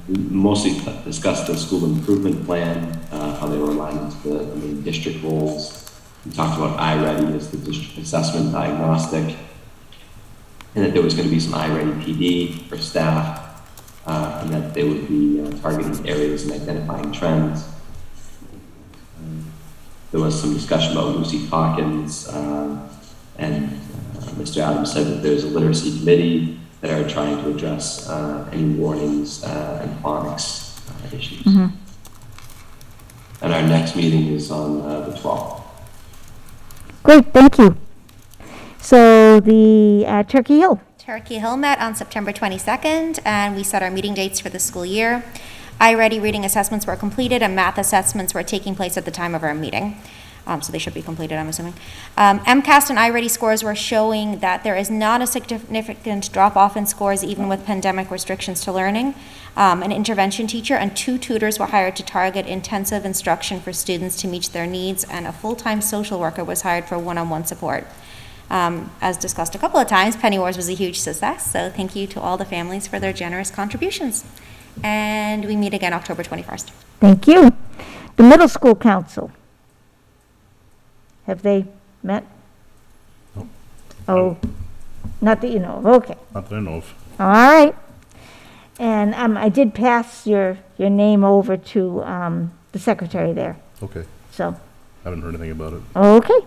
S8: We mostly discussed the school improvement plan, how they were aligned to the main district goals. We talked about iReady as the district assessment diagnostic, and that there was going to be some iReady PD for staff, and that they would be targeting areas and identifying trends. There was some discussion about Lucy Hawkins, and Mr. Adams said that there's a literacy committee that are trying to address any warnings and phonics issues.
S1: Mhm.
S8: And our next meeting is on the 12th.
S1: Great, thank you. So the Turkey Hill.
S2: Turkey Hill met on September 22nd, and we set our meeting dates for the school year. iReady reading assessments were completed, and math assessments were taking place at the time of our meeting. So they should be completed, I'm assuming. MCAST and iReady scores were showing that there is not a significant drop-off in scores, even with pandemic restrictions to learning. An intervention teacher and 2 tutors were hired to target intensive instruction for students to meet their needs, and a full-time social worker was hired for one-on-one support. As discussed a couple of times, Penny Wars was a huge success, so thank you to all the families for their generous contributions. And we meet again October 21st.
S1: Thank you. The Middle School Council. Have they met?
S6: No.
S1: Oh, not that you know of, okay.
S6: Not that I know of.
S1: All right. And I did pass your name over to the secretary there,
S6: Okay.
S1: so,
S6: Haven't heard anything about it.
S1: okay.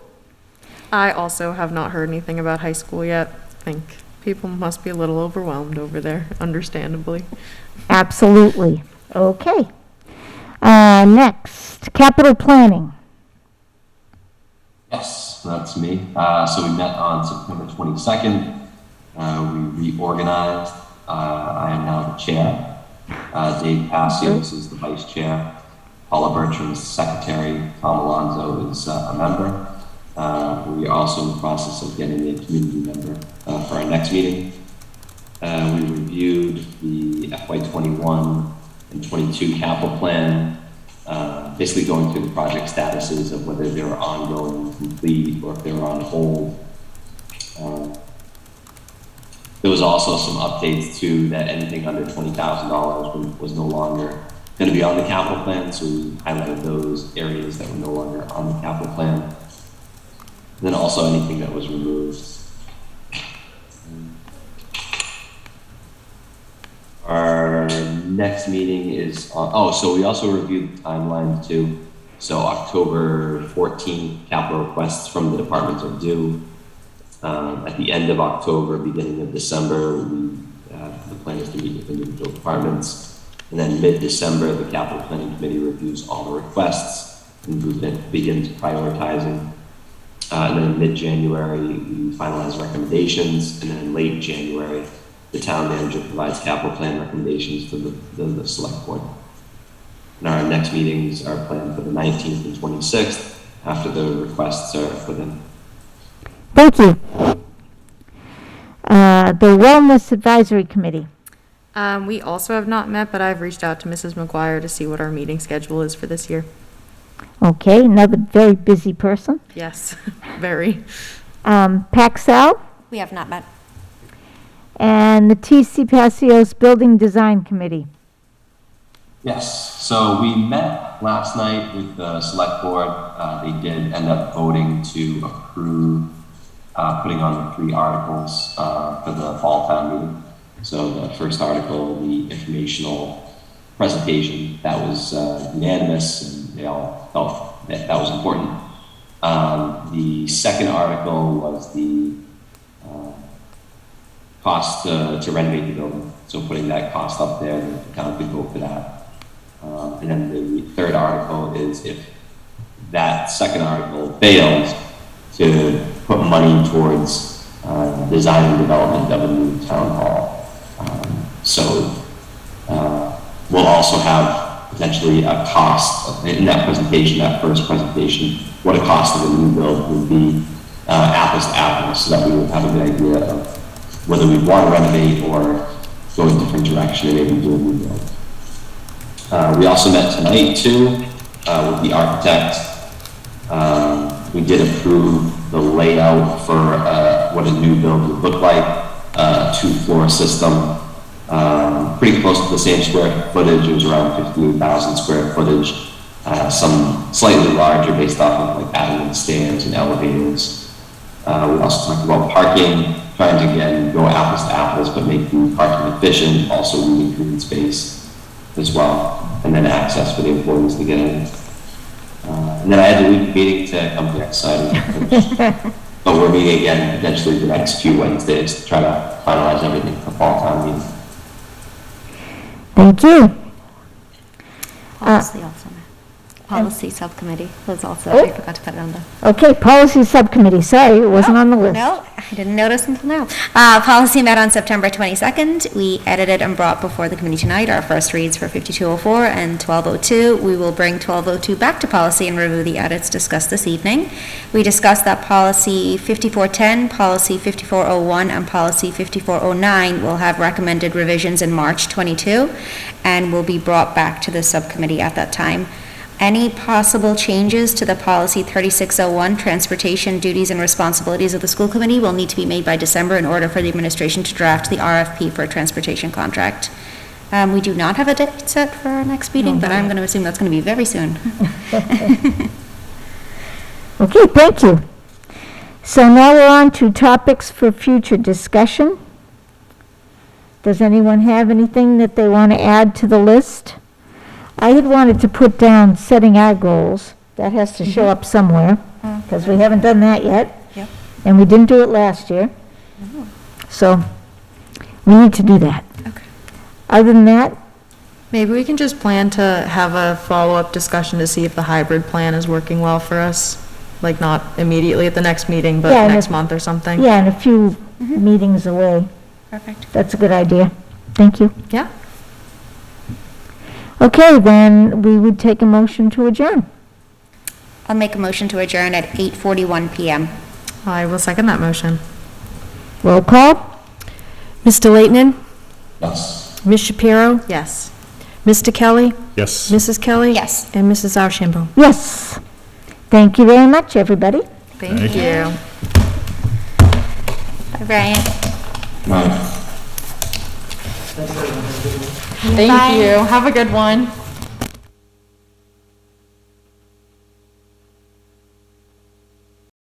S7: I also have not heard anything about high school yet. I think people must be a little overwhelmed over there, understandably.
S1: Absolutely. Okay. Next, capital planning.
S8: Yes, that's me. So we met on September 22nd. We reorganized. I am now the chair. Dave Passios is the vice chair. Paula Bertram is the secretary. Tom Alonso is a member. We are also in the process of getting a community member for our next meeting. We reviewed the FY21 and 22 capital plan, basically going through the project statuses of whether they were ongoing, complete, or if they were on hold. There was also some updates too, that anything under $20,000 was no longer going to be on the capital plan, so we highlighted those areas that were no longer on the capital plan. And then also anything that was removed. Our next meeting is on, so we also reviewed the timelines too. So October 14th, capital requests from the departments are due. At the end of October, beginning of December, the plan is to meet with individual departments. And then mid-December, the capital planning committee reviews all the requests and begins prioritizing. And then in mid-January, we finalize recommendations, and then in late January, the town manager provides capital plan recommendations to the select board. And our next meetings are planned for the 19th and 26th, after the requests are put in.
S1: Thank you. The Wellness Advisory Committee.
S7: We also have not met, but I've reached out to Mrs. McGuire to see what our meeting schedule is for this year.
S1: Okay, another very busy person.
S7: Yes, very.
S1: Paxel
S2: We have not met.
S1: and the TC Passios Building Design Committee.
S8: Yes, so we met last night with the select board. They did end up voting to approve putting on the 3 articles for the fall town meeting. So the first article, the informational presentation, that was unanimous, and they all felt that was important. The second article was the cost to renovate the building. So putting that cost up there, the town could vote for that. And then the third article is if that second article fails, to put money towards design and development of a new town hall. We'll also have potentially a cost in that presentation, that first presentation, what a cost of a new build would be apples to apples, so that we would have a good idea of whether we want to renovate or go a different direction and maybe do a new build. We also met tonight too, with the architect. We did approve the layout for, what a new build would look like, 2-floor system. Pretty close to the same square footage. It was around 15,000 square footage. Some slightly larger based off of like adding stairs and elevators. We also talked about parking, trying to again go apples to apples, but make the parking efficient, also using green space as well, and then access for the employees to get in. And then I had to leave the meeting to come to next side. But we're meeting again potentially the next few Wednesdays to try to finalize everything for fall town meeting.
S1: Thank you.
S2: Policy also. Policy Subcommittee was also,
S1: Oh.
S2: I forgot to put it on the.
S1: Okay, Policy Subcommittee, sorry, it wasn't on the list.
S2: No, I didn't notice until now. Policy met on September 22nd. We edited and brought before the committee tonight our first reads for 5204 and 1202. We will bring 1202 back to policy and review the edits discussed this evening. We discussed that policy 5410, policy 5401, and policy 5409 will have recommended revisions in March 22 and will be brought back to the subcommittee at that time. Any possible changes to the policy 3601, transportation duties and responsibilities of the school committee, will need to be made by December in order for the administration to draft the RFP for a transportation contract. We do not have a date set for our next meeting, but I'm going to assume that's going to be very soon.
S1: Okay, thank you. So now we're on to topics for future discussion. Does anyone have anything that they want to add to the list? I had wanted to put down setting our goals. That has to show up somewhere, because we haven't done that yet.
S2: Yep.
S1: And we didn't do it last year. So we need to do that.
S2: Okay.
S1: Other than that,
S7: Maybe we can just plan to have a follow-up discussion to see if the hybrid plan is working well for us. Like not immediately at the next meeting, but
S1: Yeah, and
S7: next
S1: if-
S7: month or something.
S1: yeah, and a few meetings away.
S2: Perfect.
S1: That's a good idea. Thank you.
S7: Yeah.
S1: Okay, then we would take a motion to adjourn.
S2: I'll make a motion to adjourn at 8:41 PM.
S7: I will second that motion.
S1: Roll call?
S3: Mr. Leighton,
S8: Yes.
S3: Ms. Shapiro,
S7: Yes.
S3: Mr. Kelly,
S6: Yes.
S3: Mrs. Kelly?
S2: Yes.
S3: And Mrs. Archambault.
S1: Yes. Thank you very much, everybody.
S7: Thank you.
S2: Bye, Brian.
S8: Right.
S7: Thank you. Have a good one.